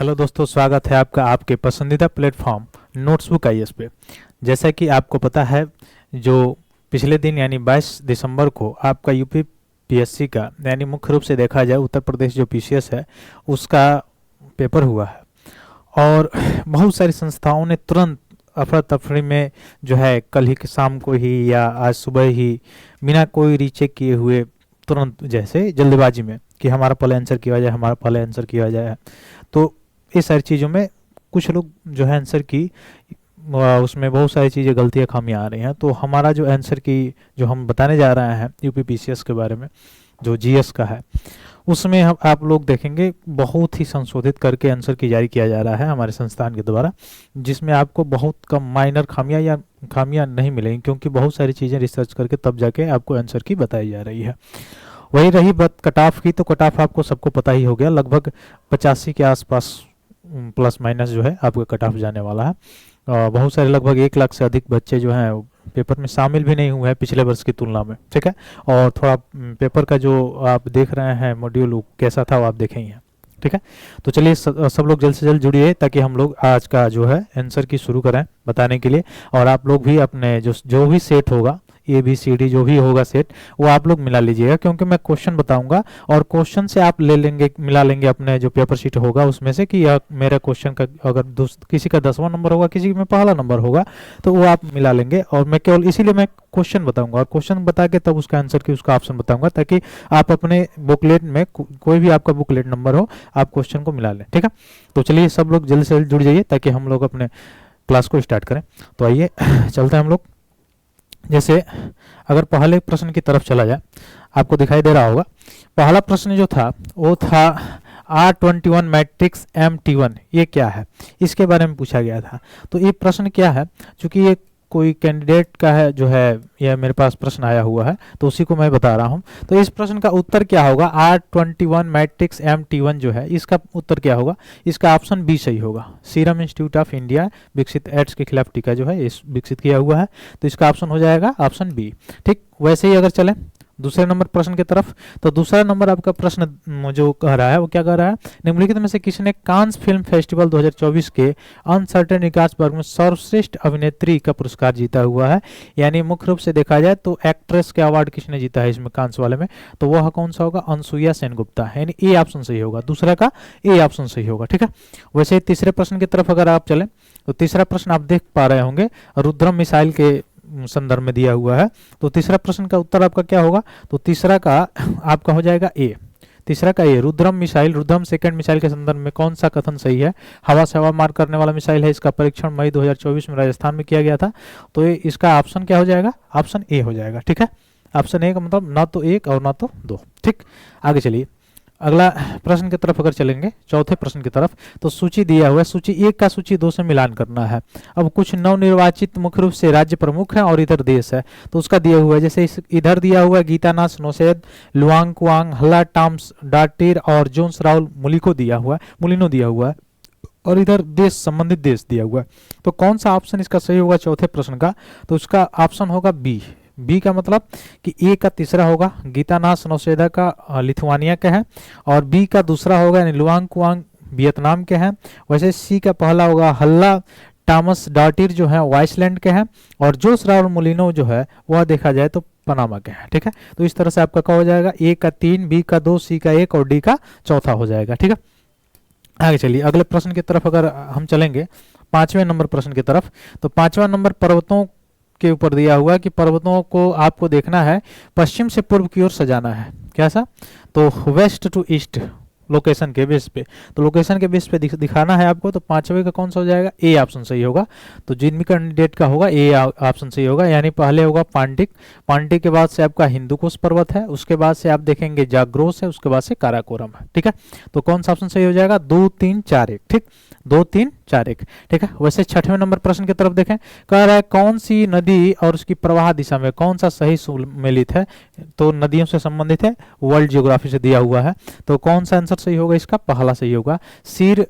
Hello दोस्तों, स्वागत है आपका आपके पसंदीदा प्लेटफॉर्म नोट्सबुक आईएएस पे। जैसा कि आपको पता है, जो पिछले दिन यानी 22 दिसंबर को आपका यूपी पीएससी का यानी मुख्य रूप से देखा जाए उत्तर प्रदेश जो पीसीएस है उसका पेपर हुआ है। और बहुत सारी संस्थाओं ने तुरंत अफरा तफरी में जो है कल ही के शाम को ही या आज सुबह ही बिना कोई रीचेक किए हुए तुरंत जैसे जल्दबाजी में कि हमारा पहले आंसर किया जाए, हमारा पहले आंसर किया जाए। तो इस सारी चीज़ों में कुछ लोग जो है आंसर की उसमें बहुत सारी चीज़ें गलतियाँ खामियां आ रही हैं। तो हमारा जो आंसर की जो हम बताने जा रहे हैं यूपी पीसीएस के बारे में जो जीएस का है, उसमें हम आप लोग देखेंगे बहुत ही संशोधित करके आंसर की जारी किया जा रहा है हमारे संस्थान के द्वारा, जिसमें आपको बहुत कम माइनर खामियां या खामियां नहीं मिलेंगी, क्योंकि बहुत सारी चीज़ें रिसर्च करके तब जाके आपको आंसर की बताई जा रही है। वही रही बात कट ऑफ की, तो कट ऑफ आपको सबको पता ही हो गया, लगभग 85 के आसपास प्लस माइनस जो है आपका कट ऑफ जाने वाला है। बहुत सारे लगभग 1 लाख से अधिक बच्चे जो हैं पेपर में शामिल भी नहीं हुए हैं पिछले वर्ष की तुलना में, ठीक है। और थोड़ा पेपर का जो आप देख रहे हैं मॉड्यूल कैसा था वो आप देखें ही हैं, ठीक है। तो चलिए सब लोग जल्द से जल्द जुड़िए ताकि हम लोग आज का जो है आंसर की शुरू करें बताने के लिए। और आप लोग भी अपने जो भी सेट होगा ABCD जो भी होगा सेट वो आप लोग मिला लीजिएगा, क्योंकि मैं क्वेश्चन बताऊंगा और क्वेश्चन से आप ले लेंगे मिला लेंगे अपने जो पेपर शीट होगा उसमें से कि यह मेरा क्वेश्चन का अगर किसी का 10वां नंबर होगा, किसी में पहला नंबर होगा, तो वो आप मिला लेंगे। और मैं केवल इसीलिए मैं क्वेश्चन बताऊंगा और क्वेश्चन बता के तब उसका आंसर की उसका ऑप्शन बताऊंगा, ताकि आप अपने बुकलेट में कोई भी आपका बुकलेट नंबर हो आप क्वेश्चन को मिला लें, ठीक है। तो चलिए सब लोग जल्द से जल्द जुड़ जाइए ताकि हम लोग अपने क्लास को स्टार्ट करें। तो आइए चलते हैं हम लोग। जैसे अगर पहले प्रश्न की तरफ चला जाए, आपको दिखाई दे रहा होगा पहला प्रश्न जो था वो था R21 मैट्रिक्स MT1 ये क्या है, इसके बारे में पूछा गया था। तो ये प्रश्न क्या है, चूंकि ये कोई कैंडिडेट का है जो है यह मेरे पास प्रश्न आया हुआ है तो उसी को मैं बता रहा हूं। तो इस प्रश्न का उत्तर क्या होगा, R21 मैट्रिक्स MT1 जो है इसका उत्तर क्या होगा, इसका ऑप्शन बी सही होगा। सीरम इंस्टीट्यूट ऑफ इंडिया विकसित एड्स के खिलाफ टीका जो है इस विकसित किया हुआ है, तो इसका ऑप्शन हो जाएगा ऑप्शन बी, ठीक। वैसे ही अगर चले दूसरे नंबर प्रश्न की तरफ, तो दूसरा नंबर आपका प्रश्न जो कह रहा है वो क्या कह रहा है, निम्नलिखित में से किसने कांस फिल्म फेस्टिवल 2024 के अनसर्टेन रिगार्ड्स वर्ग में सर्वश्रेष्ठ अभिनेत्री का पुरस्कार जीता हुआ है। यानी मुख्य रूप से देखा जाए तो एक्ट्रेस के अवार्ड किसने जीता है इसमें कांस वाले में, तो वह कौन सा होगा, अनसुईया सेनगुप्ता, यानी ए ऑप्शन सही होगा, दूसरा का ए ऑप्शन सही होगा, ठीक है। वैसे तीसरे प्रश्न की तरफ अगर आप चलें तो तीसरा प्रश्न आप देख पा रहे होंगे रुद्रम मिसाइल के संदर्भ में दिया हुआ है। तो तीसरा प्रश्न का उत्तर आपका क्या होगा, तो तीसरा का आपका हो जाएगा ए, तीसरा का ए, Rudram missile, Rudram second missile के संदर्भ में कौन सा कथन सही है, हवा से हवा मार करने वाला मिसाइल है, इसका परीक्षण मई 2024 में राजस्थान में किया गया था। तो इसका ऑप्शन क्या हो जाएगा, ऑप्शन ए हो जाएगा, ठीक है। ऑप्शन ए का मतलब ना तो 1 और ना तो 2, ठीक। आगे चलिए अगला प्रश्न की तरफ अगर चलेंगे, चौथे प्रश्न की तरफ, तो सूची दिया हुआ है, सूची 1 का सूची 2 से मिलान करना है। अब कुछ नवनिर्वाचित मुख्य रूप से राज्य प्रमुख हैं और इधर देश है, तो उसका दिया हुआ है। जैसे इधर दिया हुआ है गीतानाथ नौसेद, लुआंग कुआंग, हल्ला टॉम्स डाटिर और जोन्स राउल मुलिको दिया हुआ है, मुलिनो दिया हुआ है, और इधर देश संबंधित देश दिया हुआ है। तो कौन सा ऑप्शन इसका सही होगा चौथे प्रश्न का, तो उसका ऑप्शन होगा बी। बी का मतलब कि ए का तीसरा होगा गीतानाथ नौसेदा का लिथुआनिया का है, और बी का दूसरा होगा यानी लुआंग कुआंग वियतनाम के हैं। वैसे सी का पहला होगा हल्ला टॉमस डाटिर जो है आइसलैंड के हैं, और जोस राउल मुलिनो जो है वह देखा जाए तो पनामा के हैं, ठीक है। तो इस तरह से आपका क्या हो जाएगा, ए का 3, बी का 2, सी का 1 और डी का चौथा हो जाएगा, ठीक है। आगे चलिए अगले प्रश्न की तरफ अगर हम चलेंगे 5वें नंबर प्रश्न की तरफ, तो 5वां नंबर पर्वतों के ऊपर दिया हुआ है कि पर्वतों को आपको देखना है पश्चिम से पूर्व की ओर सजाना है, कैसा, तो वेस्ट टू ईस्ट लोकेशन के बेस पे, तो लोकेशन के बेस पे दिखाना है आपको। तो 5वें का कौन सा हो जाएगा, ए ऑप्शन सही होगा। तो जिन भी कैंडिडेट का होगा ए ऑप्शन सही होगा, यानी पहले होगा पांडिक, पांडिक के बाद से आपका हिंदुकुश पर्वत है, उसके बाद से आप देखेंगे जाग्रोस है, उसके बाद से काराकोरम है, ठीक है। तो कौन सा ऑप्शन सही हो जाएगा, 2 3 4 1, ठीक, 2 3 4 1, ठीक है। वैसे 6वें नंबर प्रश्न की तरफ देखें, कह रहा है कौन सी नदी और उसकी प्रवाह दिशा में कौन सा सही सुमेलित है, तो नदियों से संबंधित है, वर्ल्ड जियोग्राफी से दिया हुआ है। तो कौन सा आंसर सही होगा, इसका पहला सही होगा, सीर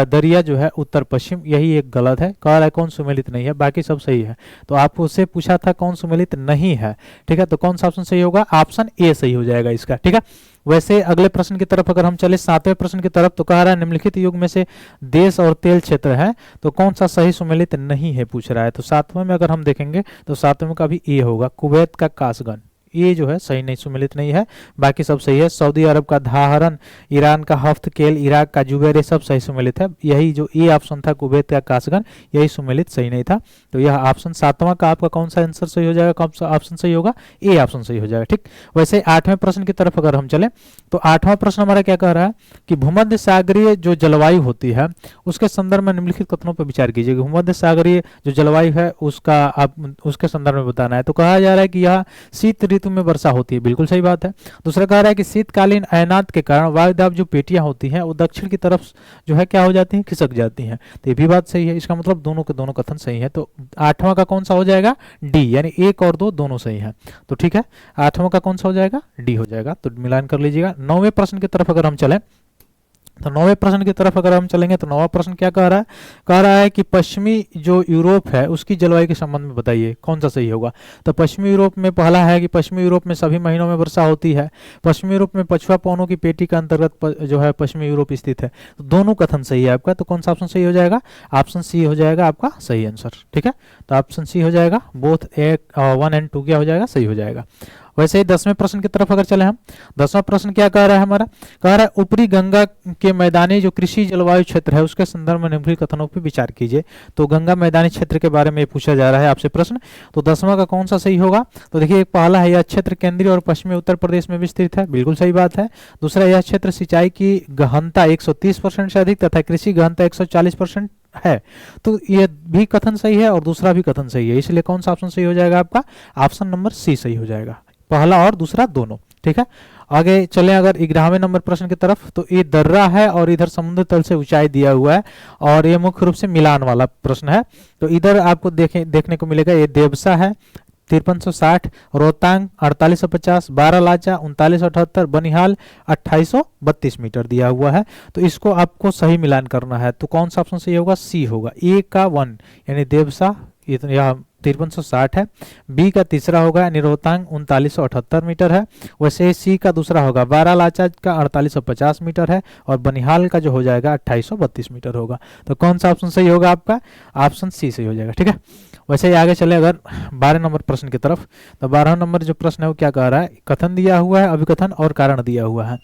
दरिया जो है उत्तर पश्चिम, यही एक गलत है। कह रहा है कौन सुमेलित नहीं है, बाकी सब सही है। तो आपको उससे पूछा था कौन सुमेलित नहीं है, ठीक है। तो कौन सा ऑप्शन सही होगा, ऑप्शन ए सही हो जाएगा इसका, ठीक है। वैसे अगले प्रश्न की तरफ अगर हम चले 7वें प्रश्न की तरफ, तो कह रहा है निम्नलिखित युग में से देश और तेल क्षेत्र है तो कौन सा सही सुमेलित नहीं है, पूछ रहा है। तो 7वें में अगर हम देखेंगे तो 7वें का भी ए होगा, कुवैत का कासगन, ये जो है सही नहीं, सुमेलित नहीं है। बाकी सब सही है। सऊदी अरब का धाहरन, ईरान का हफ्तकेल, इराक का जुबैर, ये सब सही सुमेलित है। यही जो ए ऑप्शन था कुवैत का कासगन, यही सुमेलित सही नहीं था। तो यह ऑप्शन 7वां का आपका कौन सा आंसर सही हो जाएगा, कौन सा ऑप्शन सही होगा, ए ऑप्शन सही हो जाएगा। ठीक, वैसे 8वें प्रश्न की तरफ अगर हम चले तो 8वां प्रश्न हमारा क्या कह रहा है कि भूमध्य सागरीय जो जलवायु होती है उसके संदर्भ में निम्नलिखित कथनों पर विचार कीजिए। भूमध्य सागरीय जो जलवायु है उसका आप उसके संदर्भ में बताना है। तो कहा जा रहा है कि यह शीत ऋतु में वर्षा होती है, बिल्कुल सही बात है। दूसरा कह रहा है कि शीतकालीन अयनात के कारण वायुदाब जो पेटियां होती हैं वो दक्षिण की तरफ जो है क्या हो जाती हैं, खिसक जाती हैं। तो ये भी बात सही है। इसका मतलब दोनों के दोनों कथन सही है। तो 8वां का कौन सा हो जाएगा, डी, यानी 1 और 2 दोनों सही है। तो ठीक है, 8वां का कौन सा हो जाएगा, डी हो जाएगा। तो मिलान कर लीजिएगा। 9वें प्रश्न की तरफ अगर हम चलें तो 9वें प्रश्न की तरफ अगर हम चलेंगे तो 9वां प्रश्न क्या कह रहा है, कह रहा है कि पश्चिमी जो यूरोप है उसकी जलवायु के संबंध में बताइए कौन सा सही होगा। तो पश्चिमी यूरोप में पहला है कि पश्चिमी यूरोप में सभी महीनों में वर्षा होती है। पश्चिमी यूरोप में पछुआ पवनों की पेटी का अंतर्गत जो है पश्चिमी यूरोप स्थित है। तो दोनों कथन सही है आपका। तो कौन सा ऑप्शन सही हो जाएगा, ऑप्शन सी हो जाएगा आपका सही आंसर। ठीक है, तो ऑप्शन सी हो जाएगा, बोथ 1 एंड 2 क्या हो जाएगा, सही हो जाएगा। वैसे ही 10वें प्रश्न की तरफ अगर चले हम, 10वां प्रश्न क्या कह रहा है हमारा, कह रहा है ऊपरी गंगा के मैदानी जो कृषि जलवायु क्षेत्र है उसके संदर्भ में निम्नलिखित कथनों पर विचार कीजिए। तो गंगा मैदानी क्षेत्र के बारे में पूछा जा रहा है आपसे प्रश्न। तो 10वां का कौन सा सही होगा, तो देखिए एक पहला है यह क्षेत्र केंद्रीय और पश्चिमी उत्तर प्रदेश में विस्तृत है, बिल्कुल सही बात है। दूसरा, यह क्षेत्र सिंचाई की गहनता 130% से अधिक तथा कृषि गहनता 140% है। तो ये भी कथन सही है और दूसरा भी कथन सही है, इसलिए कौन सा ऑप्शन सही हो जाएगा आपका, ऑप्शन नंबर सी सही हो जाएगा, पहला और दूसरा दोनों। ठीक है, आगे चले अगर 11वें नंबर प्रश्न की तरफ, तो ये दर्रा है और इधर समुद्र तल से ऊंचाई दिया हुआ है और ये मुख्य रूप से मिलान वाला प्रश्न है। तो इधर आपको देखने को मिलेगा ये देवसा है 5360, रोहतांग 4850, बारालाचा 3978, बनिहाल 2832 मीटर दिया हुआ है। तो इसको आपको सही मिलान करना है। तो कौन सा ऑप्शन सही होगा, सी होगा, ए का 1 यानी देवसा यह 5360 है, बी का तीसरा होगा यानी रोहतांग 3978 मीटर है। वैसे सी का दूसरा होगा बारालाचा का 4850 मीटर है और बनिहाल का जो हो जाएगा 2832 मीटर होगा। तो कौन सा ऑप्शन सही होगा आपका, ऑप्शन सी सही हो जाएगा। ठीक है, वैसे ही आगे चले अगर 12 नंबर प्रश्न की तरफ, तो 12 नंबर जो प्रश्न है वो क्या कह रहा है, कथन दिया हुआ है, अभिकथन और कारण दिया हुआ है।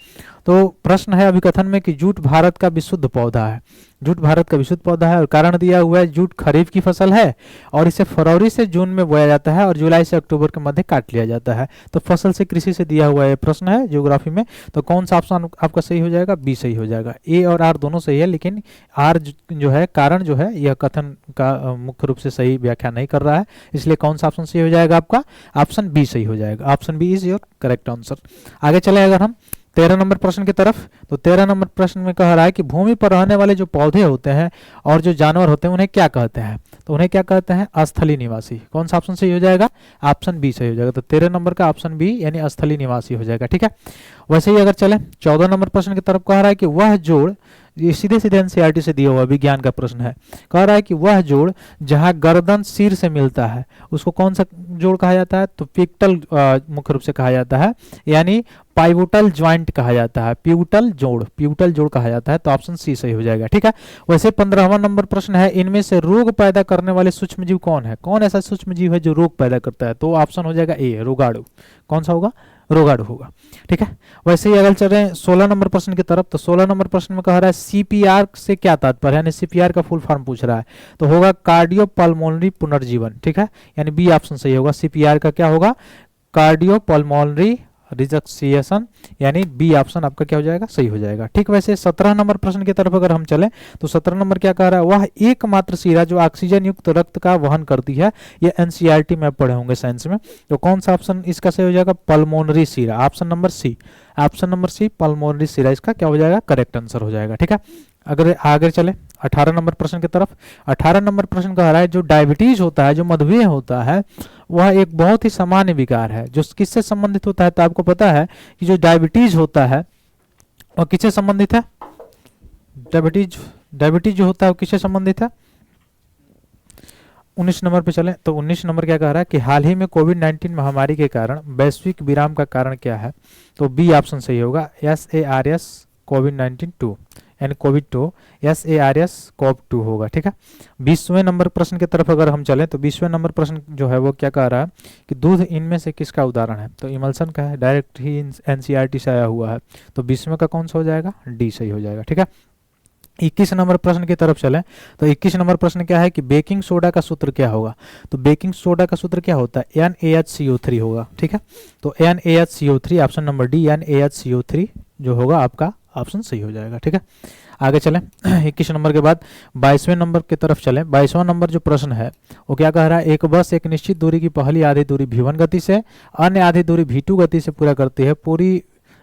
तो प्रश्न है अभिकथन में कि जूट भारत का विशुद्ध पौधा है, जूट भारत का विशुद्ध पौधा है, और कारण दिया हुआ है जूट खरीफ की फसल है और इसे फरवरी से जून में बोया जाता है और जुलाई से अक्टूबर के मध्य काट लिया जाता है। तो फसल से कृषि से दिया हुआ है प्रश्न है ज्योग्राफी में। तो कौन सा ऑप्शन आपका सही हो जाएगा, बी सही हो जाएगा। ए और आर दोनों सही है, लेकिन आर जो है कारण जो है यह कथन का मुख्य रूप से सही व्याख्या नहीं कर रहा है, इसलिए कौन सा ऑप्शन सही हो जाएगा आपका, ऑप्शन बी सही हो जाएगा। Option B is your correct answer. आगे चले अगर हम 13 नंबर प्रश्न की तरफ, तो 13 नंबर प्रश्न में कह रहा है कि भूमि पर रहने वाले जो पौधे होते हैं और जो जानवर होते हैं उन्हें क्या कहते हैं। तो उन्हें क्या कहते हैं, अस्थलीय निवासी। कौन सा ऑप्शन सही हो जाएगा, ऑप्शन बी सही हो जाएगा। तो 13 नंबर का ऑप्शन बी यानी अस्थलीय निवासी हो जाएगा। ठीक है, वैसे ही अगर चले 14 नंबर प्रश्न की तरफ, कह रहा है कि वह जोड़, ये सीधे सीधे एनसीईआरटी से दिया हुआ विज्ञान का प्रश्न है, कह रहा है कि वह जोड़ जहां गर्दन सिर से मिलता है उसको कौन सा जोड़ कहा जाता है, तो पिक्टल मुख्य रूप से कहा जाता है, यानी पाइवोटल ज्वाइंट कहा जाता है, प्यूटल जोड़ कहा जाता है। तो ऑप्शन सी सही हो जाएगा। ठीक है, वैसे 15वां नंबर प्रश्न है, इनमें से रोग पैदा करने वाले सूक्ष्मजीव कौन है, कौन ऐसा सूक्ष्मजीव है जो रोग पैदा करता है। तो ऑप्शन हो जाएगा ए, रोगाणु। कौन सा होगा, रोगाणु होगा। ठीक है, वैसे ही अगर चल रहे हैं 16 नंबर प्रश्न की तरफ, तो 16 नंबर प्रश्न में कह रहा है सीपीआर से क्या तात्पर्य है, यानी सीपीआर का फुल फॉर्म पूछ रहा है। तो होगा कार्डियोपल्मोनरी पुनर्जीवन। ठीक है, यानी बी ऑप्शन सही होगा। सीपीआर का क्या होगा, कार्डियोपल्मोनरी रिजक्सिएशन, यानी बी ऑप्शन आपका क्या हो जाएगा, सही हो जाएगा। ठीक, वैसे 17 नंबर प्रश्न की तरफ अगर हम चले तो 17 नंबर क्या कह रहा है, वह एकमात्र शिरा जो ऑक्सीजन युक्त रक्त का वहन करती है। ये एनसीईआरटी में पढ़े होंगे साइंस में। तो कौन सा ऑप्शन इसका सही हो जाएगा, पल्मोनरी शिरा, option number C, option number C pulmonary शिरा इसका क्या हो जाएगा, करेक्ट आंसर हो जाएगा। ठीक है, अगर आगे चले 18 नंबर प्रश्न की तरफ, 18 नंबर प्रश्न कह रहा है जो डायबिटीज होता है, जो मधुमेह होता है, वह एक बहुत ही सामान्य विकार है जो किससे संबंधित होता है। तो आपको पता है कि जो डायबिटीज होता है वह किससे संबंधित है, डायबिटीज जो होता है वो किससे संबंधित है, 19 नंबर पे चलें तो 19 नंबर क्या कह रहा है कि हाल ही में कोविड-19 महामारी के कारण वैश्विक विराम का कारण क्या है? तो बी ऑप्शन सही होगा, SARS कोविड-19 2 यानी कोविड 2, SARS कोव 2 होगा। ठीक है, 20वें नंबर प्रश्न की तरफ अगर हम चलें तो 20वें नंबर प्रश्न जो है वो क्या कह रहा है कि दूध इनमें से किसका उदाहरण है? तो इमल्सन का है, डायरेक्ट ही एनसीईआरटी से आया हुआ है। तो 20वें का कौन सा हो जाएगा? डी सही हो जाएगा। ठीक है, 21 नंबर प्रश्न की तरफ चलें तो 21 नंबर प्रश्न क्या है कि बेकिंग सोडा का सूत्र क्या होगा? तो बेकिंग सोडा का सूत्र क्या होता है? NaHCO3 होगा। ठीक है, तो NaHCO3 option number D, NaHCO3 जो होगा आपका ऑप्शन सही हो जाएगा। ठीक है, आगे चलें 21 नंबर के बाद 22वें नंबर की तरफ चलें। 22वां नंबर जो प्रश्न है वो क्या कह रहा है? एक बस एक निश्चित दूरी की पहली आधी दूरी v1 गति से, अन्य आधी दूरी v2 गति से पूरा करती है। पूरी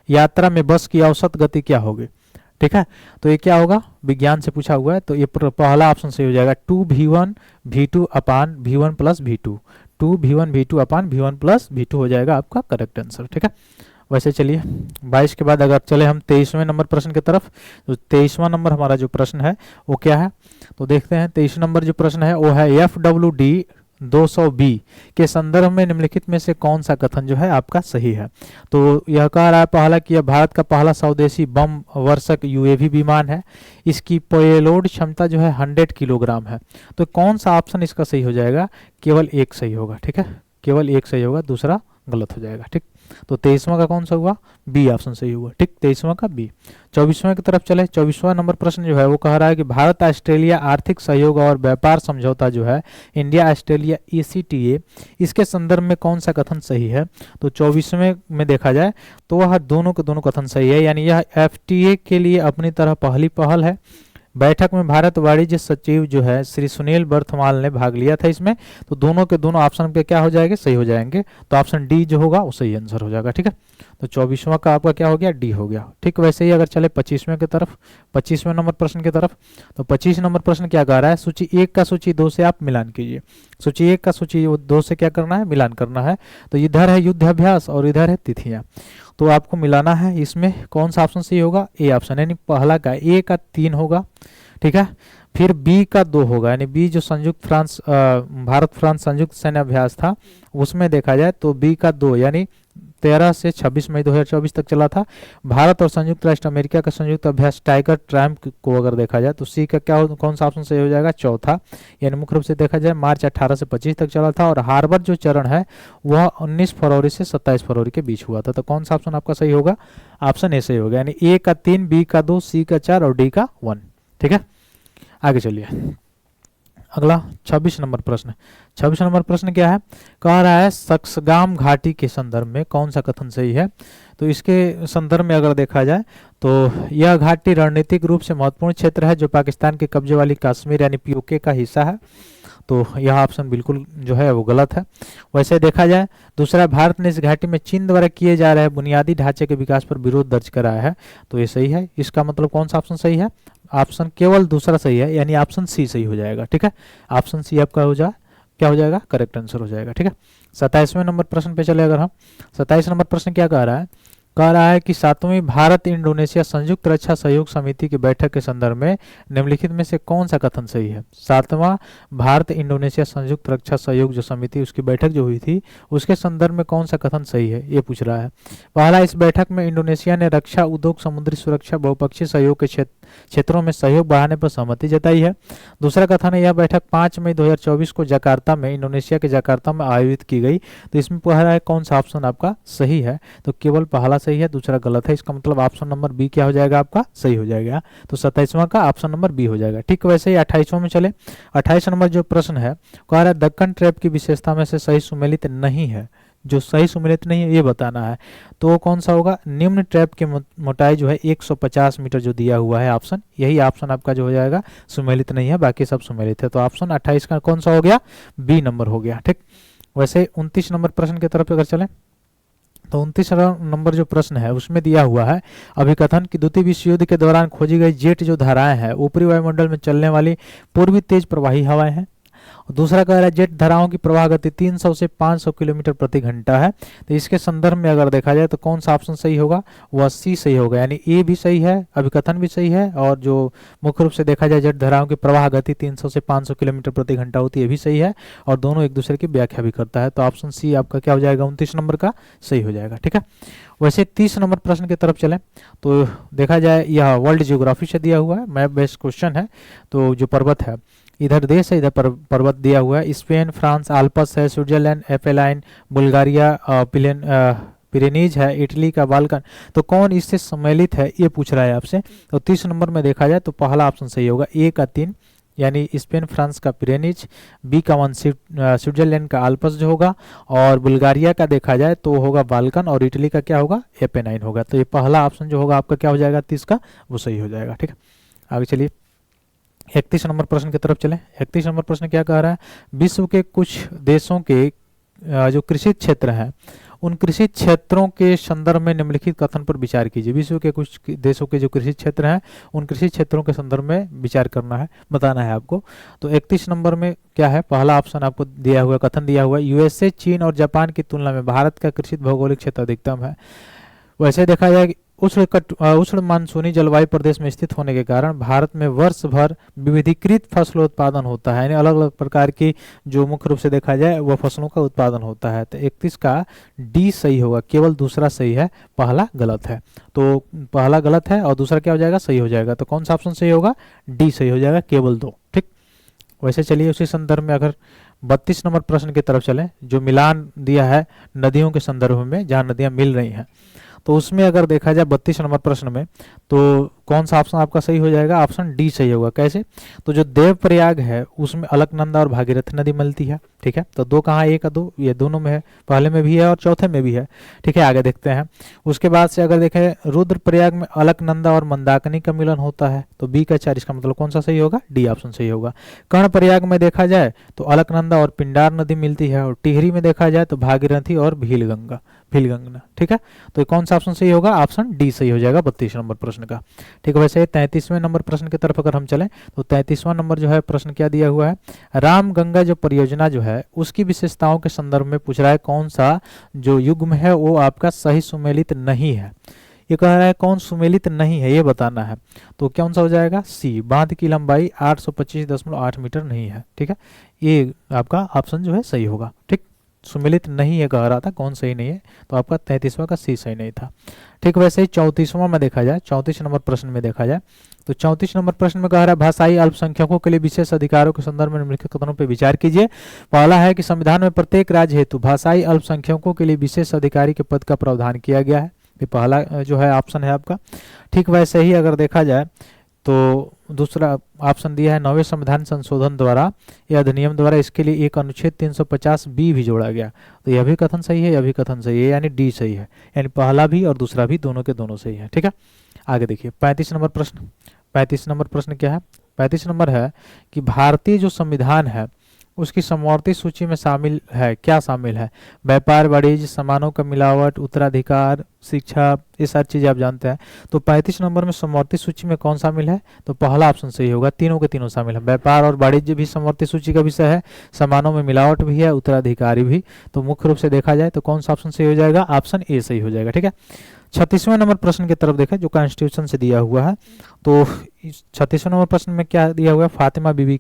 यात्रा में बस की औसत गति क्या होगी? ठीक है, तो ये क्या होगा? विज्ञान से पूछा हुआ है, तो ये पहला ऑप्शन सही हो जाएगा 2v1 v2 अपान v1 plus v2, 2v1 v2 अपान v1 प्लस v2 हो जाएगा आपका करेक्ट आंसर। ठीक है, वैसे चलिए 22 के बाद अगर चले हम 23वें नंबर प्रश्न की तरफ, तो 23वां नंबर हमारा जो प्रश्न है वो क्या है? तो देखते हैं 23 नंबर जो प्रश्न है वो है FWD 200B के संदर्भ में निम्नलिखित में से कौन सा कथन जो है आपका सही है? तो यह कह रहा है पहला कि यह भारत का पहला स्वदेशी बम वर्षक UAV विमान है। इसकी पेलोड क्षमता जो है 100 किलोग्राम है। तो कौन सा ऑप्शन इसका सही हो जाएगा? केवल एक सही होगा। ठीक है, केवल एक सही होगा, दूसरा गलत हो जाएगा। ठीक, तो 23वां का कौन सा हुआ? बी ऑप्शन सही हुआ। ठीक, 23वां का बी। 24वें की तरफ चले। 24वां नंबर प्रश्न जो है वो कह रहा है कि भारत ऑस्ट्रेलिया आर्थिक सहयोग और व्यापार समझौता जो है इंडिया ऑस्ट्रेलिया ECTA, इसके संदर्भ में कौन सा कथन सही है? तो 24वें में देखा जाए तो वह दोनों के दोनों कथन सही है, यानी यह FTA के लिए अपनी तरह पहली पहल है। बैठक में भारत वाणिज्य सचिव जो है श्री सुनील बर्थमाल ने भाग लिया था इसमें। तो दोनों के दोनों ऑप्शन पे क्या हो जाएंगे? सही हो जाएंगे। तो ऑप्शन डी जो होगा वो सही आंसर हो जाएगा। ठीक है, तो 24वां का आपका क्या हो गया? डी हो गया। ठीक, वैसे ही अगर चले 25वें की तरफ, 25वें नंबर प्रश्न की तरफ, तो 25 नंबर प्रश्न क्या कह रहा है? सूची 1 का सूची 2 से आप मिलान कीजिए। सूची 1 का सूची 2 से क्या करना है? मिलान करना है। तो इधर है युद्धाभ्यास और इधर है तिथियां, तो आपको मिलाना है। इसमें कौन सा ऑप्शन सही होगा? ए ऑप्शन, यानी पहला का ए का 3 होगा। ठीक है, फिर बी का 2 होगा, यानी बी जो संयुक्त फ्रांस भारत फ्रांस संयुक्त सैन्य अभ्यास था उसमें देखा जाए तो बी का 2 यानी 13 से 26 मई 2024 तक चला था। भारत और संयुक्त राष्ट्र अमेरिका का संयुक्त अभ्यास टाइगर ट्रैम्प को अगर देखा जाए तो सी का क्या कौन सा ऑप्शन सही हो जाएगा? चौथा, यानी मुख्य रूप से देखा जाए मार्च 18 से 25 तक चला था। और हार्बर जो चरण है वह 19 फरवरी से 27 फरवरी के बीच हुआ था। तो कौन सा ऑप्शन आपका सही होगा? ऑप्शन ए सही होगा, यानी ए का 3, बी का 2, सी का 4 और डी का 1। ठीक है, आगे चलिए अगला 26 नंबर प्रश्न। 26 नंबर प्रश्न क्या है? कह रहा है सक्सगाम घाटी के संदर्भ में कौन सा कथन सही है? तो इसके संदर्भ में अगर देखा जाए तो यह घाटी रणनीतिक रूप से महत्वपूर्ण क्षेत्र है जो पाकिस्तान के कब्जे वाली कश्मीर यानी POK का हिस्सा है। तो यह ऑप्शन बिल्कुल जो है वो गलत है। वैसे देखा जाए दूसरा, भारत ने इस घाटी में चीन द्वारा किए जा रहे बुनियादी ढांचे के विकास पर विरोध दर्ज कराया है। तो ये सही है। इसका मतलब कौन सा ऑप्शन सही है? ऑप्शन केवल दूसरा सही है, यानी ऑप्शन सी सही हो जाएगा। ठीक है, ऑप्शन सी आपका हो जाए क्या हो जाएगा? करेक्ट आंसर हो जाएगा। ठीक है, 27वें नंबर प्रश्न पे चले अगर हम, 27 नंबर प्रश्न क्या कह रहा है? कह रहा है कि 7वीं भारत इंडोनेशिया संयुक्त रक्षा सहयोग समिति की बैठक के संदर्भ में निम्नलिखित में से कौन सा कथन सही है? 7वां भारत इंडोनेशिया संयुक्त रक्षा सहयोग जो समिति उसकी बैठक जो हुई थी उसके संदर्भ में कौन सा कथन सही है? ये पूछ रहा है। पहला, इस बैठक में इंडोनेशिया ने रक्षा उद्योग, समुद्री सुरक्षा, बहुपक्षीय सहयोग के क्षेत्रों में सहयोग बढ़ाने पर सहमति जताई है। दूसरा कथन है यह बैठक 5 मई 2024 को जकार्ता में, इंडोनेशिया के जकार्ता में आयोजित की गई। तो इसमें पहला है कौन सा ऑप्शन आपका सही है? तो केवल पहला सही है, दूसरा गलत है। इसका मतलब ऑप्शन नंबर बी क्या हो जाएगा? आपका सही हो जाएगा। तो 27वां का ऑप्शन नंबर बी हो जाएगा। ठीक, वैसे ही 28वां में चले। 28 नंबर जो प्रश्न है कह रहा है दक्कन ट्रैप की विशेषता में से सही सुमेलित नहीं है। जो सही सुमेलित नहीं है ये बताना है। तो कौन सा होगा? निम्न ट्रैप की मोटाई जो है 150 मीटर जो दिया हुआ है ऑप्शन, यही ऑप्शन आपका जो हो जाएगा सुमेलित नहीं है, बाकी सब सुमेलित है। तो ऑप्शन 28 का कौन सा हो गया? बी नंबर हो गया। ठीक, वैसे 29 नंबर प्रश्न की तरफ अगर चले तो 29 नंबर जो प्रश्न है उसमें दिया हुआ है अभिकथन कि द्वितीय विश्व युद्ध के दौरान खोजी गई जेट जो धाराएं हैं ऊपरी वायुमंडल में चलने वाली पूर्वी तेज प्रवाही हवाएं हैं दूसरा कह रहा है जेट धाराओं की प्रवाह गति 300 से 500 किलोमीटर प्रति घंटा है। तो इसके संदर्भ में अगर देखा जाए तो कौन सा ऑप्शन सही होगा, वह सी सही होगा, यानी ए भी सही है, अभिकथन भी सही है, और जो मुख्य रूप से देखा जाए जेट धाराओं की प्रवाह गति 300 से 500 किलोमीटर प्रति घंटा होती है, ये भी सही है, और दोनों एक दूसरे की व्याख्या भी करता है। तो ऑप्शन सी आपका क्या हो जाएगा, 29 नंबर का सही हो जाएगा। ठीक है, वैसे 30 नंबर प्रश्न की तरफ चलें तो देखा जाए यह वर्ल्ड ज्योग्राफी से दिया हुआ है, मैप बेस्ड क्वेश्चन है। तो जो पर्वत है, इधर देश है, इधर पर्वत दिया हुआ है, स्पेन, फ्रांस आल्प्स है, स्विट्जरलैंड एपेलाइन, बुल्गारिया पिरेनीज है, इटली का बाल्कन, तो कौन इससे सम्मिलित है ये पूछ रहा है आपसे। तो 30 नंबर में देखा जाए तो पहला ऑप्शन सही होगा, ए का 3 यानी स्पेन फ्रांस का पिरेनीज, बी का 1 स्विट्जरलैंड का आल्प्स जो होगा, और बुल्गारिया का देखा जाए तो होगा बाल्कन, और इटली का क्या होगा, एपेनाइन होगा। तो ये पहला ऑप्शन जो होगा आपका क्या हो जाएगा, 30 का, वो सही हो जाएगा। ठीक है, आगे चलिए 31 नंबर प्रश्न की तरफ चलें। 31 नंबर प्रश्न क्या कह रहा है, विश्व के कुछ देशों के जो कृषि क्षेत्र हैं, उन कृषि क्षेत्रों के संदर्भ में निम्नलिखित कथन पर विचार कीजिए। विश्व के कुछ देशों के जो कृषि क्षेत्र हैं, उन कृषि क्षेत्रों के संदर्भ में विचार करना है, बताना है आपको। तो 31 नंबर में क्या है, पहला ऑप्शन आपको दिया हुआ, कथन दिया हुआ है, यूएसए, चीन और जापान की तुलना में भारत का कृषि भौगोलिक क्षेत्र अधिकतम है। वैसे देखा जाए उष्ण मानसूनी जलवायु प्रदेश में स्थित होने के कारण भारत में वर्ष भर विविधीकृत फसलों उत्पादन होता है, यानी अलग अलग प्रकार की जो मुख्य रूप से देखा जाए वह फसलों का उत्पादन होता है। तो 31 का डी सही होगा, केवल दूसरा सही है, पहला गलत है। तो पहला गलत है और दूसरा क्या हो जाएगा, सही हो जाएगा। तो कौन सा ऑप्शन सही होगा, डी सही हो जाएगा, केवल 2। ठीक, वैसे चलिए उसी संदर्भ में अगर 32 नंबर प्रश्न की तरफ चलें, जो मिलान दिया है नदियों के संदर्भ में, जहाँ नदियाँ मिल रही हैं, तो उसमें अगर देखा जाए 32 नंबर प्रश्न में, तो कौन सा ऑप्शन आपका सही हो जाएगा, ऑप्शन डी सही होगा। कैसे, तो जो देवप्रयाग है उसमें अलकनंदा और भागीरथी नदी मिलती है। ठीक है, तो 2 कहाँ, 1 का 2, ये दोनों में है, पहले में भी है और चौथे में भी है। ठीक है, आगे देखते हैं। उसके बाद से अगर देखें रुद्रप्रयाग में अलकनंदा और मंदाकिनी का मिलन होता है, तो बी का 4, इसका मतलब कौन सा सही होगा, डी ऑप्शन सही होगा। कर्णप्रयाग में देखा जाए तो अलकनंदा और पिंडार नदी मिलती है, और टिहरी में देखा जाए तो भागीरथी और भीलगंगा। ठीक है, तो कौन सा ऑप्शन सही होगा, ऑप्शन डी सही हो जाएगा 32 नंबर प्रश्न का। ठीक है, वैसे 33वें नंबर प्रश्न की तरफ अगर हम चलें तो 33वां नंबर जो है प्रश्न क्या दिया हुआ है, राम गंगा जो परियोजना जो है उसकी विशेषताओं के संदर्भ में पूछ रहा है, कौन सा जो युग्म है वो आपका सही सुमेलित नहीं है। ये कह रहा है कौन सुमेलित नहीं है, ये बताना है। तो कौन सा हो जाएगा, सी, बांध की लंबाई 825.8 मीटर नहीं है। ठीक है, ये आपका ऑप्शन जो है सही होगा। ठीक, सुमेलित नहीं है कह रहा था, कौन सही नहीं है, तो आपका 33वां का सी सही नहीं था। ठीक, वैसे ही 34वां में देखा जाए, 34 नंबर प्रश्न में देखा जाए तो 34 नंबर प्रश्न में कह रहा है भाषाई अल्पसंख्यकों के लिए विशेष अधिकारों के संदर्भ में निम्नलिखित कथनों पर विचार कीजिए। पहला है कि संविधान में प्रत्येक राज्य हेतु भाषाई अल्पसंख्यकों के लिए विशेष अधिकारी के पद का प्रावधान किया गया है, ये पहला जो है ऑप्शन है आपका। ठीक, वैसे ही अगर देखा जाए तो दूसरा ऑप्शन दिया है 9वें संविधान संशोधन द्वारा या अधिनियम द्वारा इसके लिए एक अनुच्छेद 350 बी भी जोड़ा गया, तो यह भी कथन सही है, यह भी कथन सही है, यानी डी सही है, यानी पहला भी और दूसरा भी दोनों के दोनों सही है। ठीक है, आगे देखिए 35 नंबर प्रश्न। 35 नंबर प्रश्न क्या है, 35 नंबर है कि भारतीय जो संविधान है उसकी समवर्ती सूची में शामिल है, क्या शामिल है, व्यापार, वाणिज्य, सामानों का मिलावट, उत्तराधिकार, शिक्षा, ये सारी चीजें आप जानते हैं। तो 35 नंबर में समवर्ती सूची में कौन शामिल है, तो पहला ऑप्शन सही होगा, तीनों के तीनों शामिल है। व्यापार और वाणिज्य भी समवर्ती सूची का विषय है, सामानों में मिलावट भी है, उत्तराधिकारी भी। तो मुख्य रूप से देखा जाए तो कौन सा ऑप्शन सही हो जाएगा, ऑप्शन ए सही हो जाएगा। ठीक है, 36वें नंबर प्रश्न की तरफ देखें जो कॉन्स्टिट्यूशन से दिया हुआ है, तो 36वें नंबर प्रश्न में क्या दिया हुआ है, फातिमा बीबी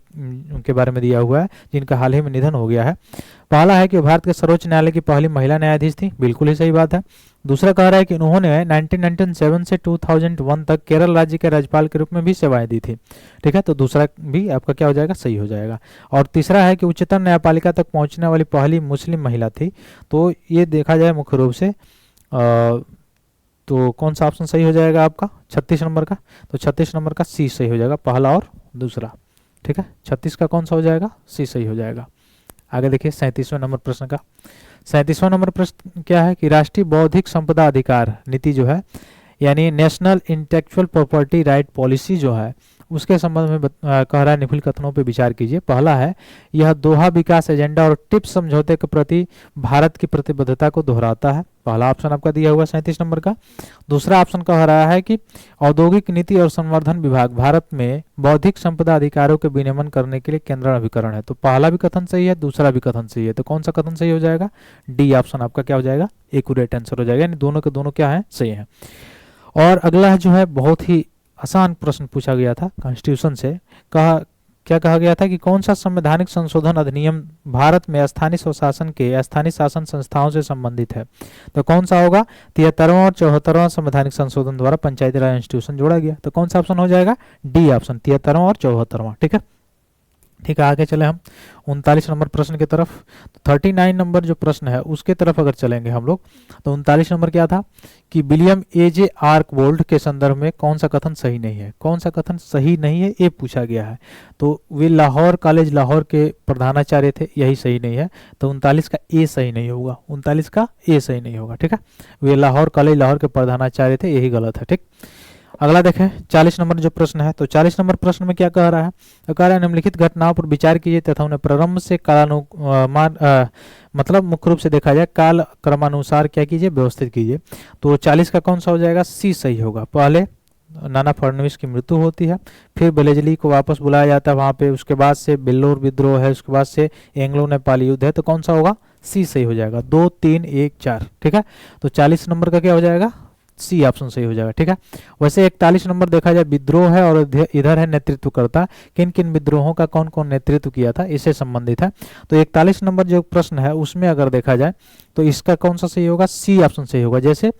के बारे में दिया हुआ है जिनका हाल ही में निधन हो गया है। पहला है कि भारत के सर्वोच्च न्यायालय की पहली महिला न्यायाधीश थी, बिल्कुल ही सही बात है। दूसरा कह रहा है कि उन्होंने 1997 से 2001 तक केरल राज्य के राज्यपाल के रूप में भी सेवाएं दी थी। ठीक है, तो दूसरा भी आपका क्या हो जाएगा, सही हो जाएगा। और तीसरा है कि उच्चतम न्यायपालिका तक पहुंचने वाली पहली मुस्लिम महिला थी, तो ये देखा जाए मुख्य रूप से तो कौन सा ऑप्शन सही हो जाएगा आपका 36 नंबर का, तो 36 नंबर का सी सही हो जाएगा, पहला और दूसरा। ठीक है, 36 का कौन सा हो जाएगा, सी सही हो जाएगा। आगे देखिए 37वें नंबर प्रश्न का। 37वां नंबर प्रश्न क्या है कि राष्ट्रीय बौद्धिक संपदा अधिकार नीति जो है, यानी national intellectual property right policy जो है, उसके संबंध में कह रहा है निम्नलिखित कथनों पर विचार कीजिए। पहला है, यह दोहा विकास एजेंडा और टिप्स समझौते के प्रति भारत की प्रतिबद्धता को दोहराता है। पहला ऑप्शन आपका दिया हुआ 37 नंबर का। दूसरा ऑप्शन कह रहा है कि औद्योगिक नीति और संवर्धन विभाग भारत में बौद्धिक संपदा अधिकारों के विनियमन करने के लिए केंद्रीय अभिकरण है। तो पहला भी कथन सही है, दूसरा भी कथन सही है। तो कौन सा कथन सही हो जाएगा? डी ऑप्शन आपका क्या हो जाएगा? एक्यूरेट आंसर हो जाएगा, यानी दोनों के दोनों क्या है? सही है। और अगला जो है बहुत ही आसान प्रश्न पूछा गया था कॉन्स्टिट्यूशन से। क्या कहा गया था कि कौन सा संवैधानिक संशोधन अधिनियम भारत में स्थानीय स्वशासन के स्थानीय शासन संस्थाओं से संबंधित है? तो कौन सा होगा? 73वां और 74वां संवैधानिक संशोधन द्वारा पंचायती राज इंस्टीट्यूशन जोड़ा गया। तो कौन सा ऑप्शन हो जाएगा? डी ऑप्शन, 73वां और 74वां। ठीक है, ठीक है। आगे चले हम 39 नंबर प्रश्न की तरफ। तो 39 नंबर जो प्रश्न है उसके तरफ अगर चलेंगे हम लोग, तो 39 नंबर क्या था कि विलियम एजे आर्कवोल्ड के संदर्भ में कौन सा कथन सही नहीं है? कौन सा कथन सही नहीं है ये पूछा गया है। तो वे लाहौर कॉलेज लाहौर के प्रधानाचार्य थे, यही सही नहीं है। तो 39 का ए सही नहीं होगा, 39 का ए सही नहीं होगा। ठीक है, वे लाहौर कॉलेज लाहौर के प्रधानाचार्य थे, यही गलत है। ठीक, अगला देखें 40 नंबर जो प्रश्न है। तो 40 नंबर प्रश्न में क्या कह रहा है? तो कह रहा है निम्नलिखित घटनाओं पर विचार कीजिए तथा उन्हें प्रारंभ से मतलब मुख्य रूप से देखा जाए काल क्रमानुसार क्या कीजिए? व्यवस्थित कीजिए। तो 40 का कौन सा हो जाएगा? सी सही होगा। पहले नाना फडणवीस की मृत्यु होती है, फिर बेलेजली को वापस बुलाया जाता है वहां पे, उसके बाद से बेल्लोर विद्रोह है, उसके बाद से एंग्लो नेपाली युद्ध है। तो कौन सा होगा? सी सही हो जाएगा। 2 3 1 4। ठीक है, तो 40 नंबर का क्या हो जाएगा? सी ऑप्शन सही हो जाएगा। ठीक है, वैसे 41 नंबर देखा जाए विद्रोह है और इधर है नेतृत्वकर्ता। किन किन विद्रोहों का कौन कौन नेतृत्व किया था इससे संबंधित है। तो 41 नंबर जो प्रश्न है उसमें अगर देखा जाए तो इसका कौन सा सही होगा? सी ऑप्शन सही होगा। जैसे